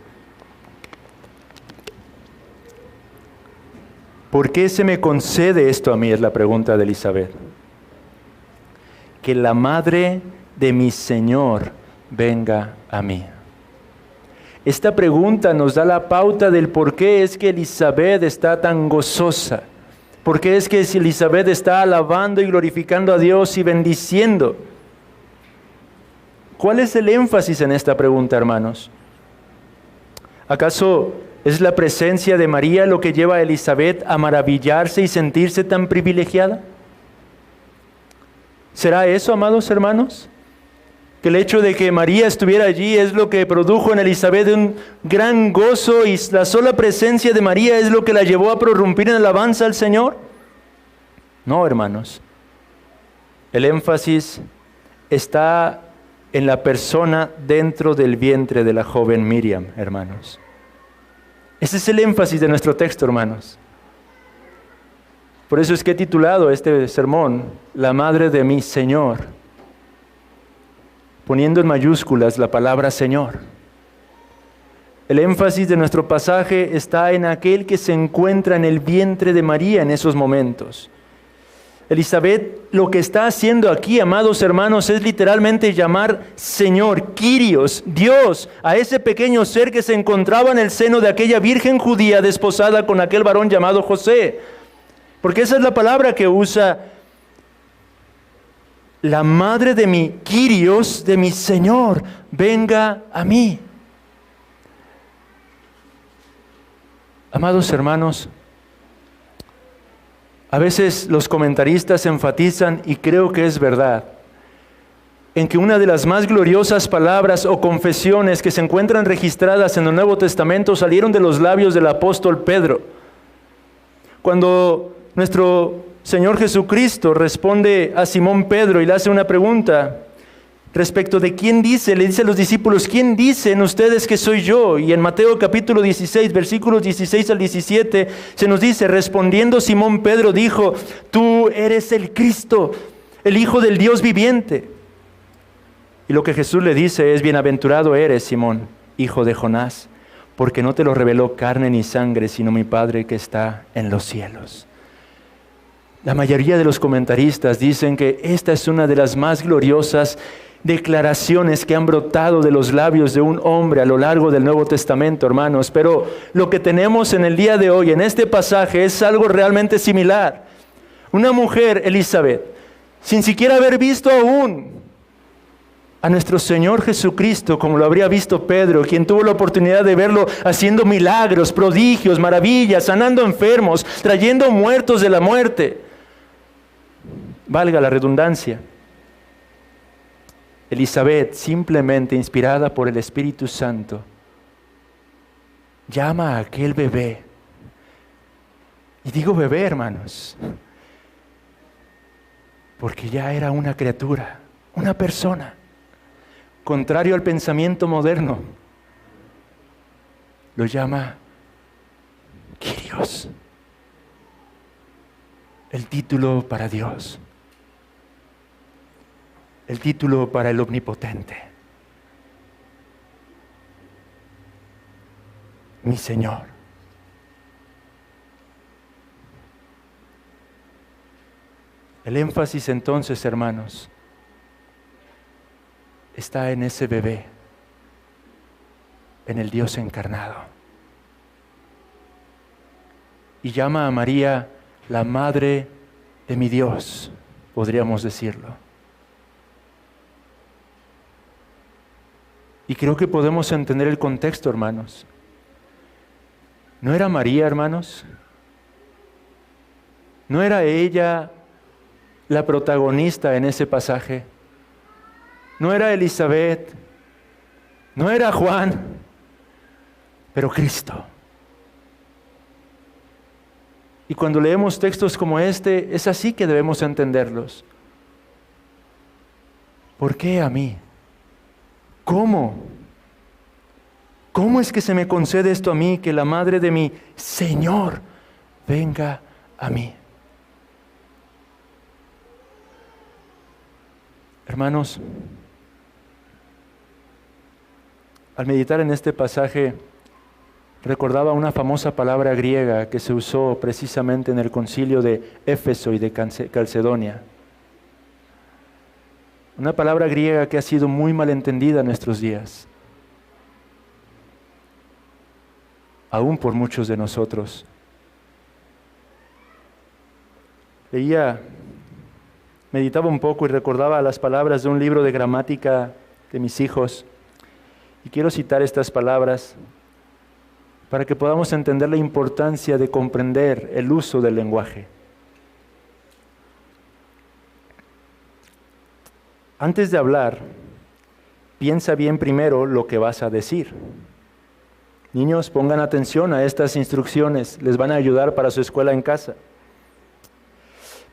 ¿Por qué se me concede esto a mí? Es la pregunta de Elizabeth. Que la madre de mi Señor venga a mí. Esta pregunta nos da la pauta del por qué es que Elizabeth está tan gozosa. ¿Por qué es que Elizabeth está alabando y glorificando a Dios y bendiciendo? ¿Cuál es el énfasis en esta pregunta, hermanos? ¿Acaso es la presencia de María lo que lleva a Elizabeth a maravillarse y sentirse tan privilegiada? ¿Será eso, amados hermanos? Que el hecho de que María estuviera allí es lo que produjo en Elizabeth un gran gozo y la sola presencia de María es lo que la llevó a prorrumpir en alabanza al Señor. No, hermanos. El énfasis está en la persona dentro del vientre de la joven Miriam, hermanos. Ese es el énfasis de nuestro texto, hermanos. Por eso es que he titulado este sermón, La Madre de mi Señor, poniendo en mayúsculas la palabra Señor. El énfasis de nuestro pasaje está en aquel que se encuentra en el vientre de María en esos momentos. Elizabeth lo que está haciendo aquí, amados hermanos, es literalmente llamar Señor, Kyrios, Dios, a ese pequeño ser que se encontraba en el seno de aquella virgen judía desposada con aquel varón llamado José. Porque esa es la palabra que usa la madre de mi Kyrios, de mi Señor, venga a mí. Amados hermanos, a veces los comentaristas enfatizan, y creo que es verdad, en que una de las más gloriosas palabras o confesiones que se encuentran registradas en el Nuevo Testamento salieron de los labios del apóstol Pedro. Cuando nuestro Señor Jesucristo responde a Simón Pedro y le hace una pregunta respecto de quién dice, le dice a los discípulos, ¿quién dicen ustedes que soy yo? Y en Mateo capítulo 16, versículos 16 al 17, se nos dice, respondiendo Simón Pedro dijo, tú eres el Cristo, el Hijo del Dios viviente. Y lo que Jesús le dice es, bienaventurado eres, Simón, hijo de Jonás, porque no te lo reveló carne ni sangre, sino mi Padre que está en los cielos. La mayoría de los comentaristas dicen que esta es una de las más gloriosas declaraciones que han brotado de los labios de un hombre a lo largo del Nuevo Testamento, hermanos. Pero lo que tenemos en el día de hoy, en este pasaje, es algo realmente similar. Una mujer, Elizabeth, sin siquiera haber visto aún a nuestro Señor Jesucristo, como lo habría visto Pedro, quien tuvo la oportunidad de verlo haciendo milagros, prodigios, maravillas, sanando enfermos, trayendo muertos de la muerte. Valga la redundancia. Elizabeth, simplemente inspirada por el Espíritu Santo, llama a aquel bebé. Y digo bebé, hermanos, porque ya era una criatura, una persona, contrario al pensamiento moderno. Lo llama Kyrios, el título para Dios, el título para el Omnipotente. Mi Señor. El énfasis entonces, hermanos, está en ese bebé, en el Dios encarnado. Y llama a María la madre de mi Dios, podríamos decirlo. Y creo que podemos entender el contexto, hermanos. ¿No era María, hermanos? ¿No era ella la protagonista en ese pasaje? No era Elizabeth, no era Juan, pero Cristo. Y cuando leemos textos como este, es así que debemos entenderlos. ¿Por qué a mí? ¿Cómo? ¿Cómo es que se me concede esto a mí, que la madre de mi Señor venga a mí? Hermanos, al meditar en este pasaje, recordaba una famosa palabra griega que se usó precisamente en el concilio de Éfeso y de Calcedonia. Una palabra griega que ha sido muy malentendida en nuestros días, aún por muchos de nosotros. Meditaba un poco y recordaba las palabras de un libro de gramática de mis hijos. Y quiero citar estas palabras para que podamos entender la importancia de comprender el uso del lenguaje. Antes de hablar, piensa bien primero lo que vas a decir. Niños, pongan atención a estas instrucciones, les van a ayudar para su escuela en casa.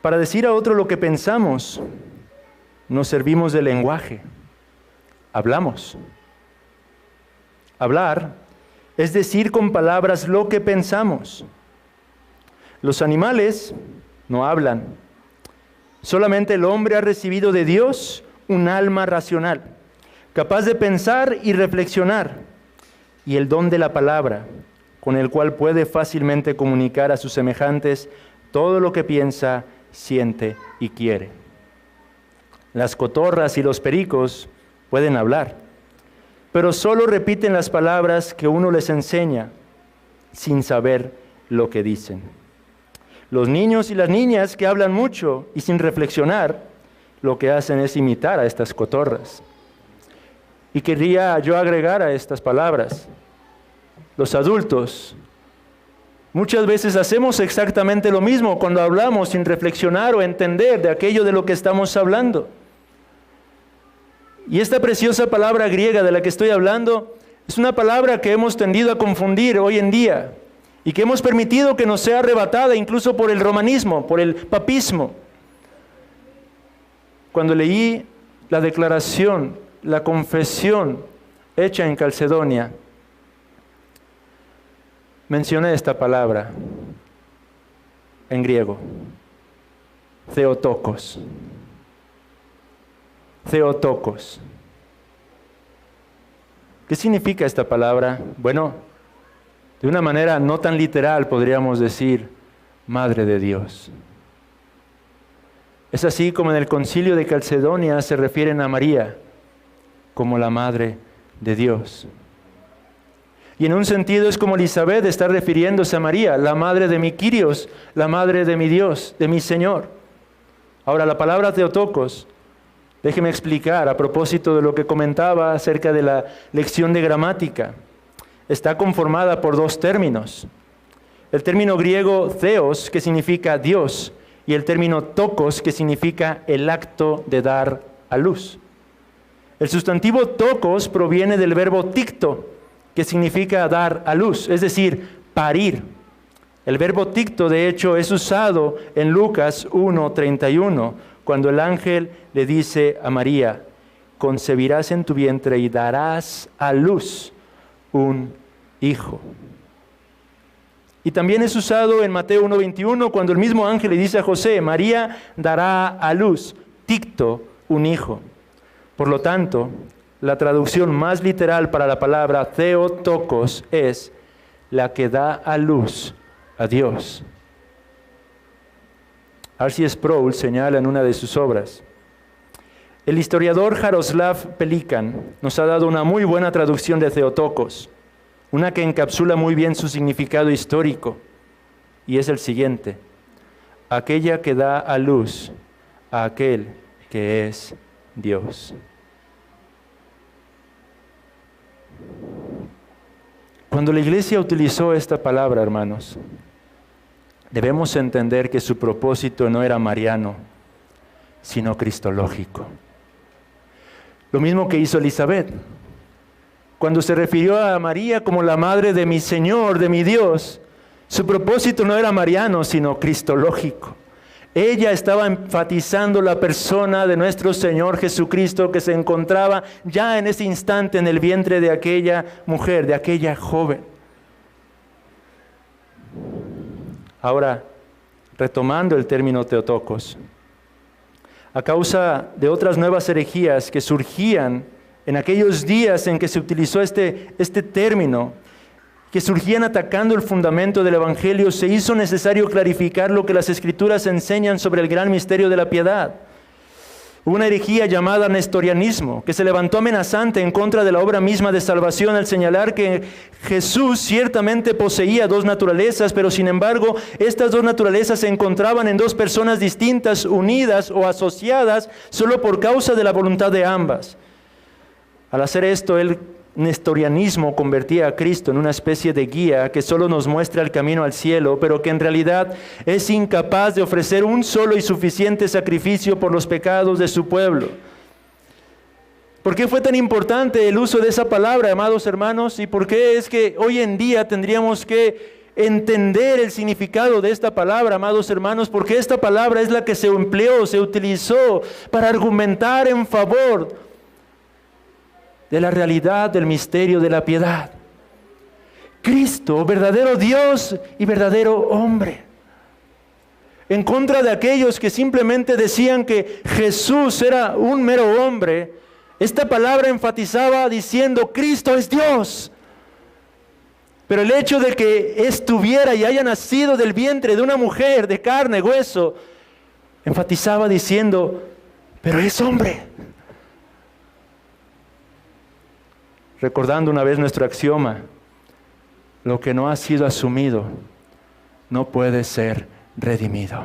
Para decir a otro lo que pensamos, nos servimos del lenguaje. Hablamos. Hablar es decir con palabras lo que pensamos. Los animales no hablan. Solamente el hombre ha recibido de Dios un alma racional, capaz de pensar y reflexionar, y el don de la palabra, con el cual puede fácilmente comunicar a sus semejantes todo lo que piensa, siente y quiere. Las cotorras y los pericos pueden hablar, pero solo repiten las palabras que uno les enseña sin saber lo que dicen. Los niños y las niñas que hablan mucho y sin reflexionar, lo que hacen es imitar a estas cotorras. Y querría yo agregar a estas palabras, los adultos, muchas veces hacemos exactamente lo mismo cuando hablamos sin reflexionar o entender de aquello de lo que estamos hablando. Y esta preciosa palabra griega de la que estoy hablando es una palabra que hemos tendido a confundir hoy en día y que hemos permitido que nos sea arrebatada incluso por el romanismo, por el papismo. Cuando leí la declaración, la confesión hecha en Calcedonia, mencioné esta palabra en griego, Theotokos. Theotokos. ¿Qué significa esta palabra? Bueno, de una manera no tan literal podríamos decir, Madre de Dios. Es así como en el concilio de Calcedonia se refieren a María como la Madre de Dios. Y en un sentido es como Elizabeth está refiriéndose a María, la madre de mi Kyrios, la madre de mi Dios, de mi Señor. Ahora, la palabra Theotokos, déjeme explicar a propósito de lo que comentaba acerca de la lección de gramática. Está conformada por dos términos. El término griego theos, que significa Dios, y el término tokos, que significa el acto de dar a luz. El sustantivo tokos proviene del verbo ticto, que significa dar a luz, es decir, parir. El verbo ticto, de hecho, es usado en Lucas 1:31, cuando el ángel le dice a María: concebirás en tu vientre y darás a luz un hijo. Y también es usado en Mateo 1:21, cuando el mismo ángel le dice a José: María dará a luz, ticto, un hijo. Por lo tanto, la traducción más literal para la palabra Theotokos es la que da a luz a Dios. R.C. Sproul señala en una de sus obras: el historiador Jaroslav Pelikan nos ha dado una muy buena traducción de Theotokos, una que encapsula muy bien su significado histórico, y es el siguiente: aquella que da a luz a aquel que es Dios. Cuando la iglesia utilizó esta palabra, hermanos, debemos entender que su propósito no era mariano, sino cristológico. Lo mismo que hizo Elizabeth. Cuando se refirió a María como la madre de mi Señor, de mi Dios, su propósito no era mariano, sino cristológico. Ella estaba enfatizando la persona de nuestro Señor Jesucristo, que se encontraba ya en ese instante en el vientre de aquella mujer, de aquella joven. Ahora, retomando el término Theotokos, a causa de otras nuevas herejías que surgían en aquellos días en que se utilizó este término, que surgían atacando el fundamento del Evangelio, se hizo necesario clarificar lo que las Escrituras enseñan sobre el gran misterio de la piedad. Hubo una herejía llamada nestorianismo, que se levantó amenazante en contra de la obra misma de salvación al señalar que Jesús ciertamente poseía dos naturalezas, pero sin embargo estas dos naturalezas se encontraban en dos personas distintas, unidas o asociadas solo por causa de la voluntad de ambas. Al hacer esto, el nestorianismo convertía a Cristo en una especie de guía que solo nos muestra el camino al cielo, pero que en realidad es incapaz de ofrecer un solo y suficiente sacrificio por los pecados de su pueblo. ¿Por qué fue tan importante el uso de esa palabra, amados hermanos? ¿Y por qué es que hoy en día tendríamos que entender el significado de esta palabra, amados hermanos? Porque esta palabra es la que se empleó, se utilizó para argumentar en favor de la realidad del misterio de la piedad. Cristo, verdadero Dios y verdadero hombre. En contra de aquellos que simplemente decían que Jesús era un mero hombre, esta palabra enfatizaba diciendo: Cristo es Dios. Pero el hecho de que estuviera y haya nacido del vientre de una mujer de carne y hueso, enfatizaba diciendo: pero es hombre. Recordando una vez nuestro axioma: lo que no ha sido asumido no puede ser redimido.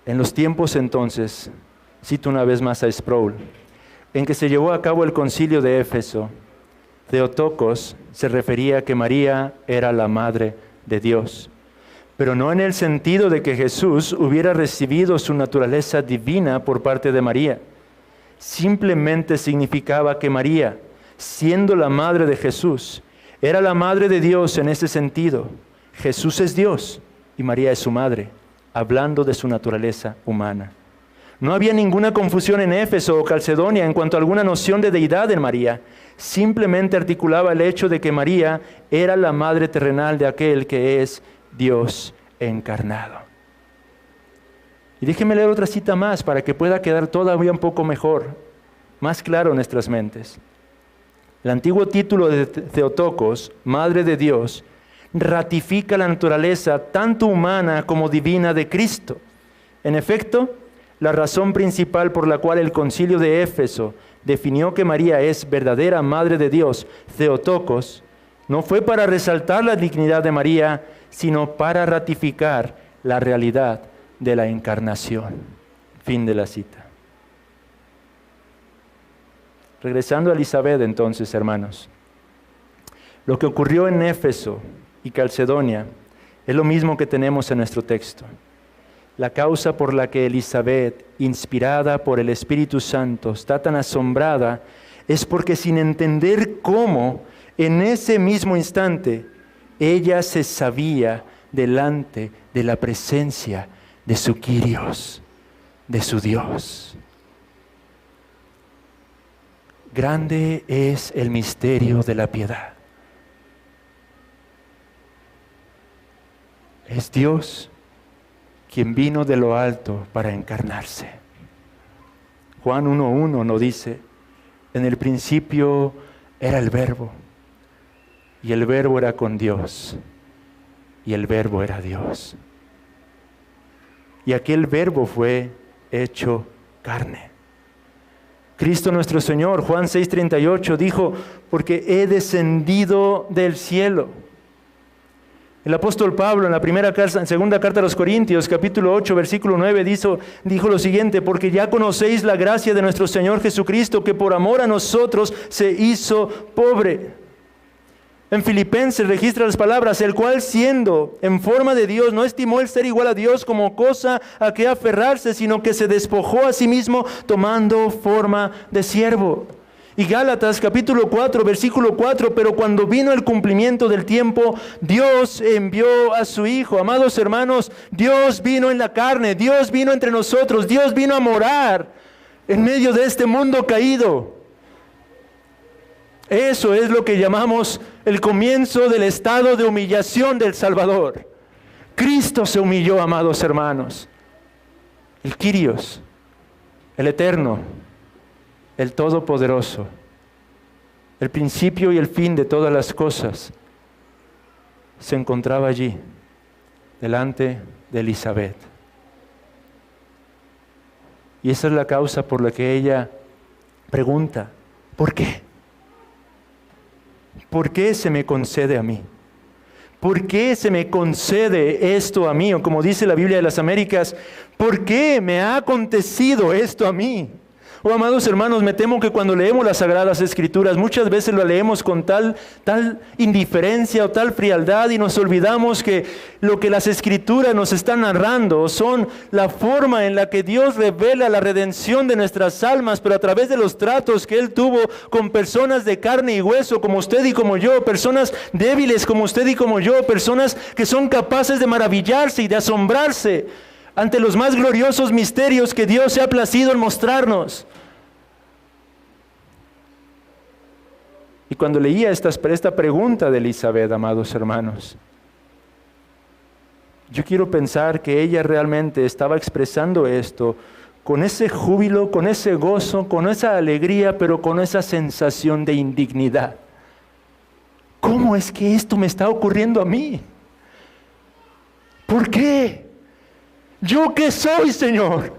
En los tiempos entonces, cito una vez más a Sproul, en que se llevó a cabo el concilio de Éfeso, Theotokos se refería a que María era la madre de Dios, pero no en el sentido de que Jesús hubiera recibido su naturaleza divina por parte de María. Simplemente significaba que María, siendo la madre de Jesús, era la madre de Dios en ese sentido. Jesús es Dios y María es su madre, hablando de su naturaleza humana. No había ninguna confusión en Éfeso o Calcedonia en cuanto a alguna noción de deidad en María. Simplemente articulaba el hecho de que María era la madre terrenal de aquel que es Dios encarnado. Y déjenme leer otra cita más para que pueda quedar todavía un poco mejor, más claro en nuestras mentes. El antiguo título de Theotokos, Madre de Dios, ratifica la naturaleza tanto humana como divina de Cristo. En efecto, la razón principal por la cual el concilio de Éfeso definió que María es verdadera Madre de Dios, Theotokos, no fue para resaltar la dignidad de María, sino para ratificar la realidad de la encarnación. Fin de la cita. Regresando a Elizabeth entonces, hermanos, lo que ocurrió en Éfeso y Calcedonia es lo mismo que tenemos en nuestro texto. La causa por la que Elizabeth, inspirada por el Espíritu Santo, está tan asombrada es porque sin entender cómo, en ese mismo instante, ella se sabía delante de la presencia de su Kyrios, de su Dios. Grande es el misterio de la piedad. Es Dios quien vino de lo alto para encarnarse. Juan 1:1 nos dice, en el principio era el Verbo, y el Verbo era con Dios, y el Verbo era Dios. Y aquel Verbo fue hecho carne. Cristo nuestro Señor, Juan 6:38, dijo, porque he descendido del cielo. El apóstol Pablo en segunda carta a los Corintios, capítulo 8, versículo 9, dijo lo siguiente, porque ya conocéis la gracia de nuestro Señor Jesucristo, que por amor a nosotros se hizo pobre. En Filipenses registra las palabras, el cual siendo en forma de Dios, no estimó el ser igual a Dios como cosa a que aferrarse, sino que se despojó a sí mismo tomando forma de siervo. Y Gálatas capítulo 4, versículo 4, pero cuando vino el cumplimiento del tiempo, Dios envió a su Hijo. Amados hermanos, Dios vino en la carne, Dios vino entre nosotros, Dios vino a morar en medio de este mundo caído. Eso es lo que llamamos el comienzo del estado de humillación del Salvador. Cristo se humilló, amados hermanos. El Kyrios, el Eterno, el Todopoderoso, el principio y el fin de todas las cosas, se encontraba allí, delante de Elizabeth. Y esa es la causa por la que ella pregunta, ¿por qué? ¿Por qué se me concede a mí? ¿Por qué se me concede esto a mí? O como dice la Biblia de las Américas, ¿por qué me ha acontecido esto a mí? Oh, amados hermanos, me temo que cuando leemos las Sagradas Escrituras, muchas veces lo leemos con tal indiferencia o tal frialdad y nos olvidamos que lo que las Escrituras nos están narrando son la forma en la que Dios revela la redención de nuestras almas, pero a través de los tratos que Él tuvo con personas de carne y hueso como usted y como yo, personas débiles como usted y como yo, personas que son capaces de maravillarse y de asombrarse ante los más gloriosos misterios que Dios se ha placido en mostrarnos. Y cuando leía esta pregunta de Elizabeth, amados hermanos, yo quiero pensar que ella realmente estaba expresando esto con ese júbilo, con ese gozo, con esa alegría, pero con esa sensación de indignidad. ¿Cómo es que esto me está ocurriendo a mí? ¿Por qué? ¿Yo qué soy, Señor?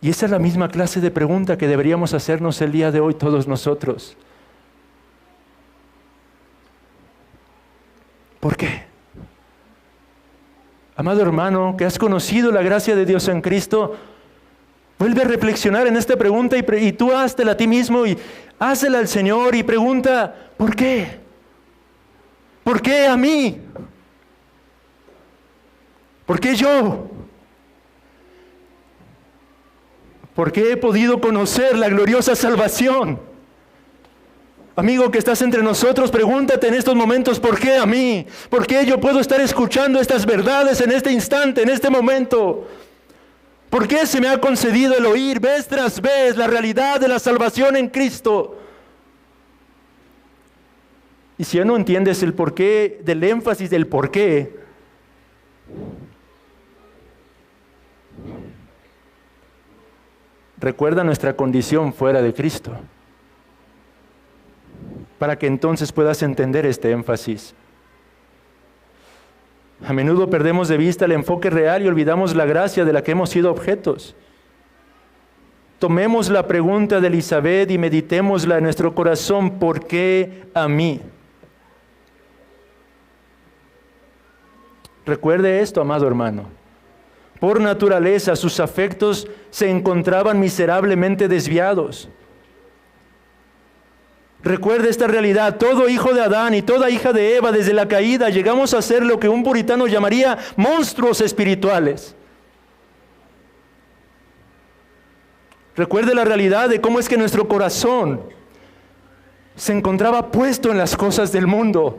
Y esa es la misma clase de pregunta que deberíamos hacernos el día de hoy todos nosotros. ¿Por qué? Amado hermano, que has conocido la gracia de Dios en Cristo, vuelve a reflexionar en esta pregunta y tú háztela a ti mismo y házela al Señor y pregunta, ¿por qué? ¿Por qué a mí? ¿Por qué yo? ¿Por qué he podido conocer la gloriosa salvación? Amigo que estás entre nosotros, pregúntate en estos momentos, ¿por qué a mí? ¿Por qué yo puedo estar escuchando estas verdades en este instante, en este momento? ¿Por qué se me ha concedido el oír vez tras vez la realidad de la salvación en Cristo? Y si ya no entiendes el porqué, del énfasis del por qué, recuerda nuestra condición fuera de Cristo, para que entonces puedas entender este énfasis. A menudo perdemos de vista el enfoque real y olvidamos la gracia de la que hemos sido objetos. Tomemos la pregunta de Elizabeth y meditémosla en nuestro corazón, ¿por qué a mí? Recuerde esto, amado hermano. Por naturaleza, sus afectos se encontraban miserablemente desviados. Recuerde esta realidad: todo hijo de Adán y toda hija de Eva, desde la caída, llegamos a ser lo que un puritano llamaría monstruos espirituales. Recuerde la realidad de cómo es que nuestro corazón se encontraba puesto en las cosas del mundo,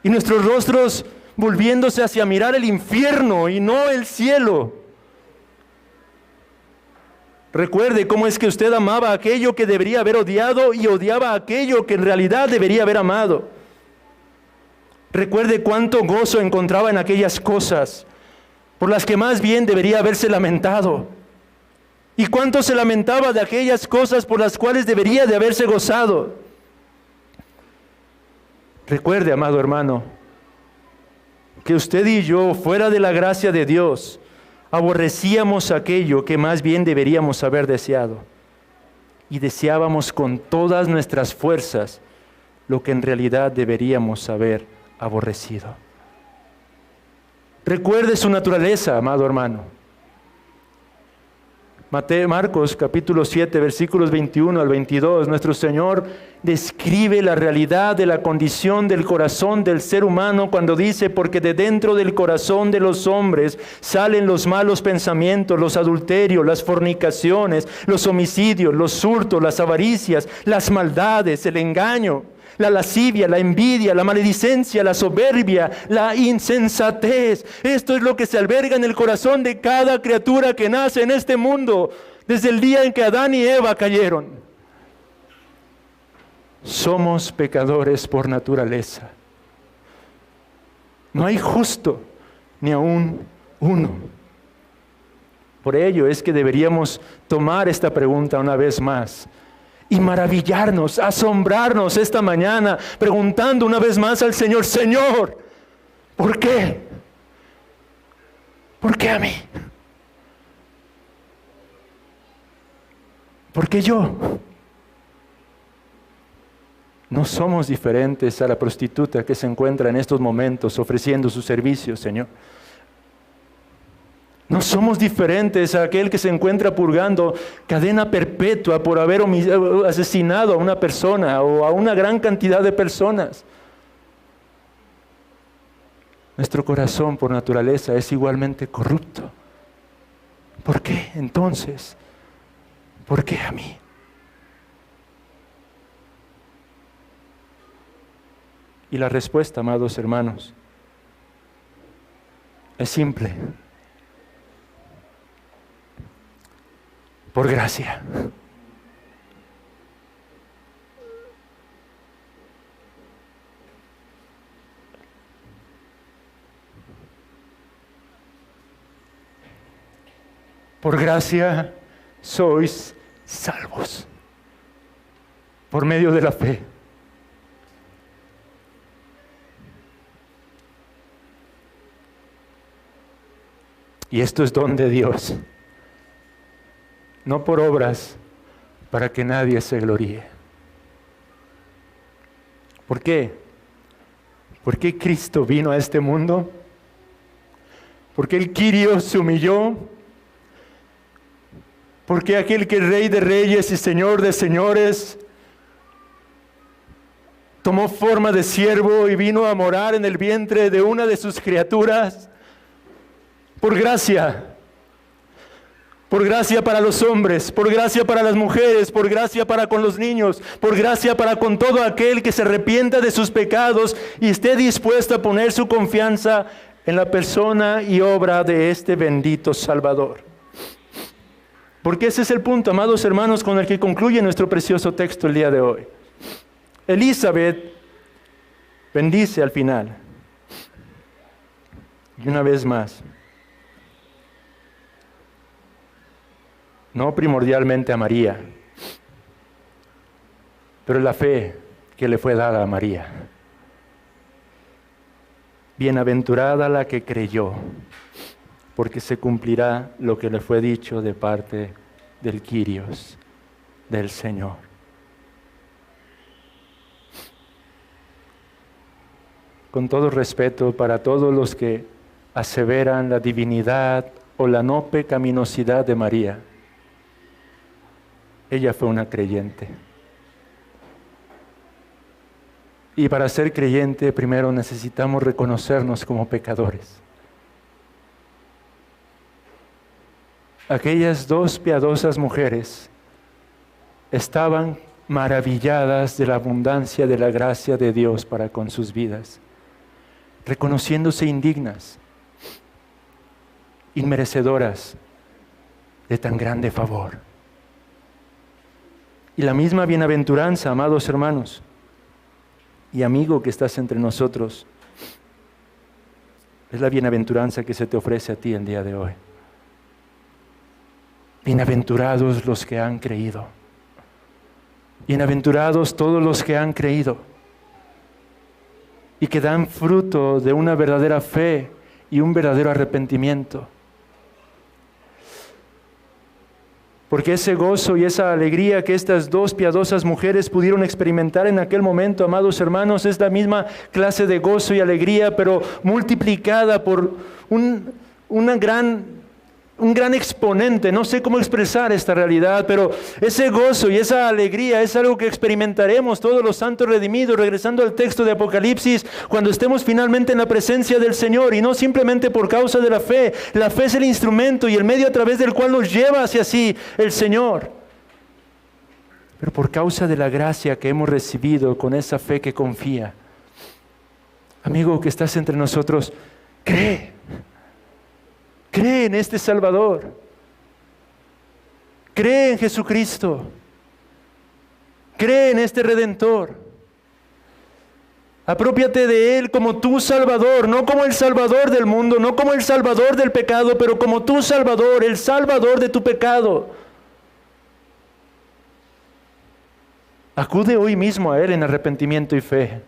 y nuestros rostros volviéndose hacia mirar el infierno y no el cielo. Recuerde cómo es que usted amaba aquello que debería haber odiado y odiaba aquello que en realidad debería haber amado. Recuerde cuánto gozo encontraba en aquellas cosas por las que más bien debería haberse lamentado, y cuánto se lamentaba de aquellas cosas por las cuales debería de haberse gozado. Recuerde, amado hermano, que usted y yo, fuera de la gracia de Dios, aborrecíamos aquello que más bien deberíamos haber deseado, y deseábamos con todas nuestras fuerzas lo que en realidad deberíamos haber aborrecido. Recuerde su naturaleza, amado hermano. Marcos capítulo 7, versículos 21 al 22, nuestro Señor describe la realidad de la condición del corazón del ser humano cuando dice: porque de dentro del corazón de los hombres salen los malos pensamientos, los adulterios, las fornicaciones, los homicidios, los hurtos, las avaricias, las maldades, el engaño, la lascivia, la envidia, la maledicencia, la soberbia, la insensatez. Esto es lo que se alberga en el corazón de cada criatura que nace en este mundo, desde el día en que Adán y Eva cayeron. Somos pecadores por naturaleza. No hay justo, ni aún uno. Por ello es que deberíamos tomar esta pregunta una vez más y maravillarnos, asombrarnos esta mañana, preguntando una vez más al Señor: Señor, ¿por qué? ¿Por qué a mí? ¿Por qué yo? No somos diferentes a la prostituta que se encuentra en estos momentos ofreciendo su servicio, Señor. No somos diferentes a aquel que se encuentra purgando cadena perpetua por haber asesinado a una persona o a una gran cantidad de personas. Nuestro corazón por naturaleza es igualmente corrupto. ¿Por qué entonces? ¿Por qué a mí? Y la respuesta, amados hermanos, es simple: por gracia. Por gracia sois salvos, por medio de la fe. Y esto es don de Dios, no por obras, para que nadie se gloríe. ¿Por qué? ¿Por qué Cristo vino a este mundo? ¿Por qué el Kyrios se humilló? ¿Por qué aquel que es Rey de Reyes y Señor de Señores tomó forma de siervo y vino a morar en el vientre de una de sus criaturas? Por gracia para los hombres, por gracia para las mujeres, por gracia para con los niños, por gracia para con todo aquel que se arrepienta de sus pecados y esté dispuesto a poner su confianza en la persona y obra de este bendito Salvador. Porque ese es el punto, amados hermanos, con el que concluye nuestro precioso texto el día de hoy. Elizabeth bendice al final. Y una vez más, no primordialmente a María, pero la fe que le fue dada a María. Bienaventurada la que creyó, porque se cumplirá lo que le fue dicho de parte del Kyrios, del Señor. Con todo respeto para todos los que aseveran la divinidad o la no pecaminosidad de María, ella fue una creyente. Y para ser creyente, primero necesitamos reconocernos como pecadores. Aquellas dos piadosas mujeres estaban maravilladas de la abundancia de la gracia de Dios para con sus vidas, reconociéndose indignas, inmerecedoras de tan grande favor. Y la misma bienaventuranza, amados hermanos y amigo que estás entre nosotros, es la bienaventuranza que se te ofrece a ti el día de hoy. Bienaventurados los que han creído. Bienaventurados todos los que han creído y que dan fruto de una verdadera fe y un verdadero arrepentimiento. Porque ese gozo y esa alegría que estas dos piadosas mujeres pudieron experimentar en aquel momento, amados hermanos, es la misma clase de gozo y alegría, pero multiplicada por un gran exponente. No sé cómo expresar esta realidad, pero ese gozo y esa alegría es algo que experimentaremos todos los santos redimidos, regresando al texto de Apocalipsis, cuando estemos finalmente en la presencia del Señor, y no simplemente por causa de la fe. La fe es el instrumento y el medio a través del cual nos lleva hacia sí el Señor, pero por causa de la gracia que hemos recibido con esa fe que confía. Amigo que estás entre nosotros, cree en este Salvador. Cree en Jesucristo. Cree en este Redentor. Aprópiate de Él como tu Salvador, no como el Salvador del mundo, no como el Salvador del pecado, pero como tu Salvador, el Salvador de tu pecado. Acude hoy mismo a Él en arrepentimiento y fe,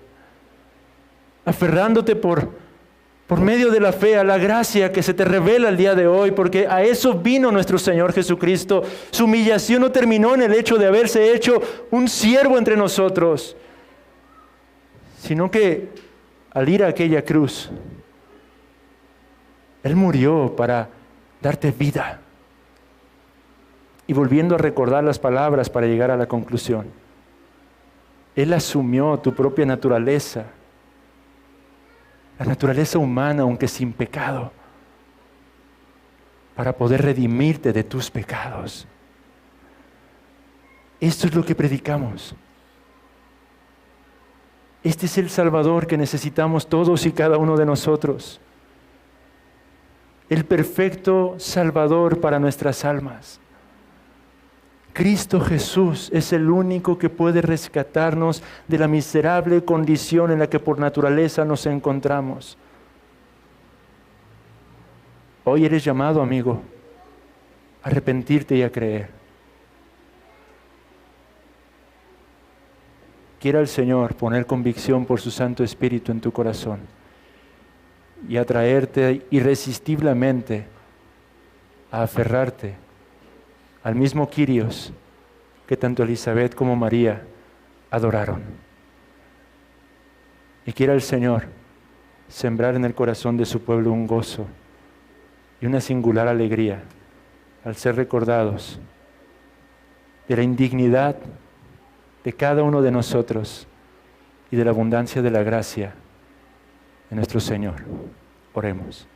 aferrándote por medio de la fe a la gracia que se te revela el día de hoy, porque a eso vino nuestro Señor Jesucristo. Su humillación no terminó en el hecho de haberse hecho un siervo entre nosotros, sino que al ir a aquella cruz, Él murió para darte vida. Y volviendo a recordar las palabras para llegar a la conclusión, Él asumió tu propia naturaleza, la naturaleza humana, aunque sin pecado, para poder redimirte de tus pecados. Esto es lo que predicamos. Este es el Salvador que necesitamos todos y cada uno de nosotros. El perfecto Salvador para nuestras almas. Cristo Jesús es el único que puede rescatarnos de la miserable condición en la que por naturaleza nos encontramos. Hoy eres llamado, amigo, a arrepentirte y a creer. Quiera el Señor poner convicción por su Santo Espíritu en tu corazón y atraerte irresistiblemente a aferrarte al mismo Kyrios que tanto Elizabeth como María adoraron. Y quiera el Señor sembrar en el corazón de su pueblo un gozo y una singular alegría al ser recordados de la indignidad de cada uno de nosotros y de la abundancia de la gracia de nuestro Señor. Oremos.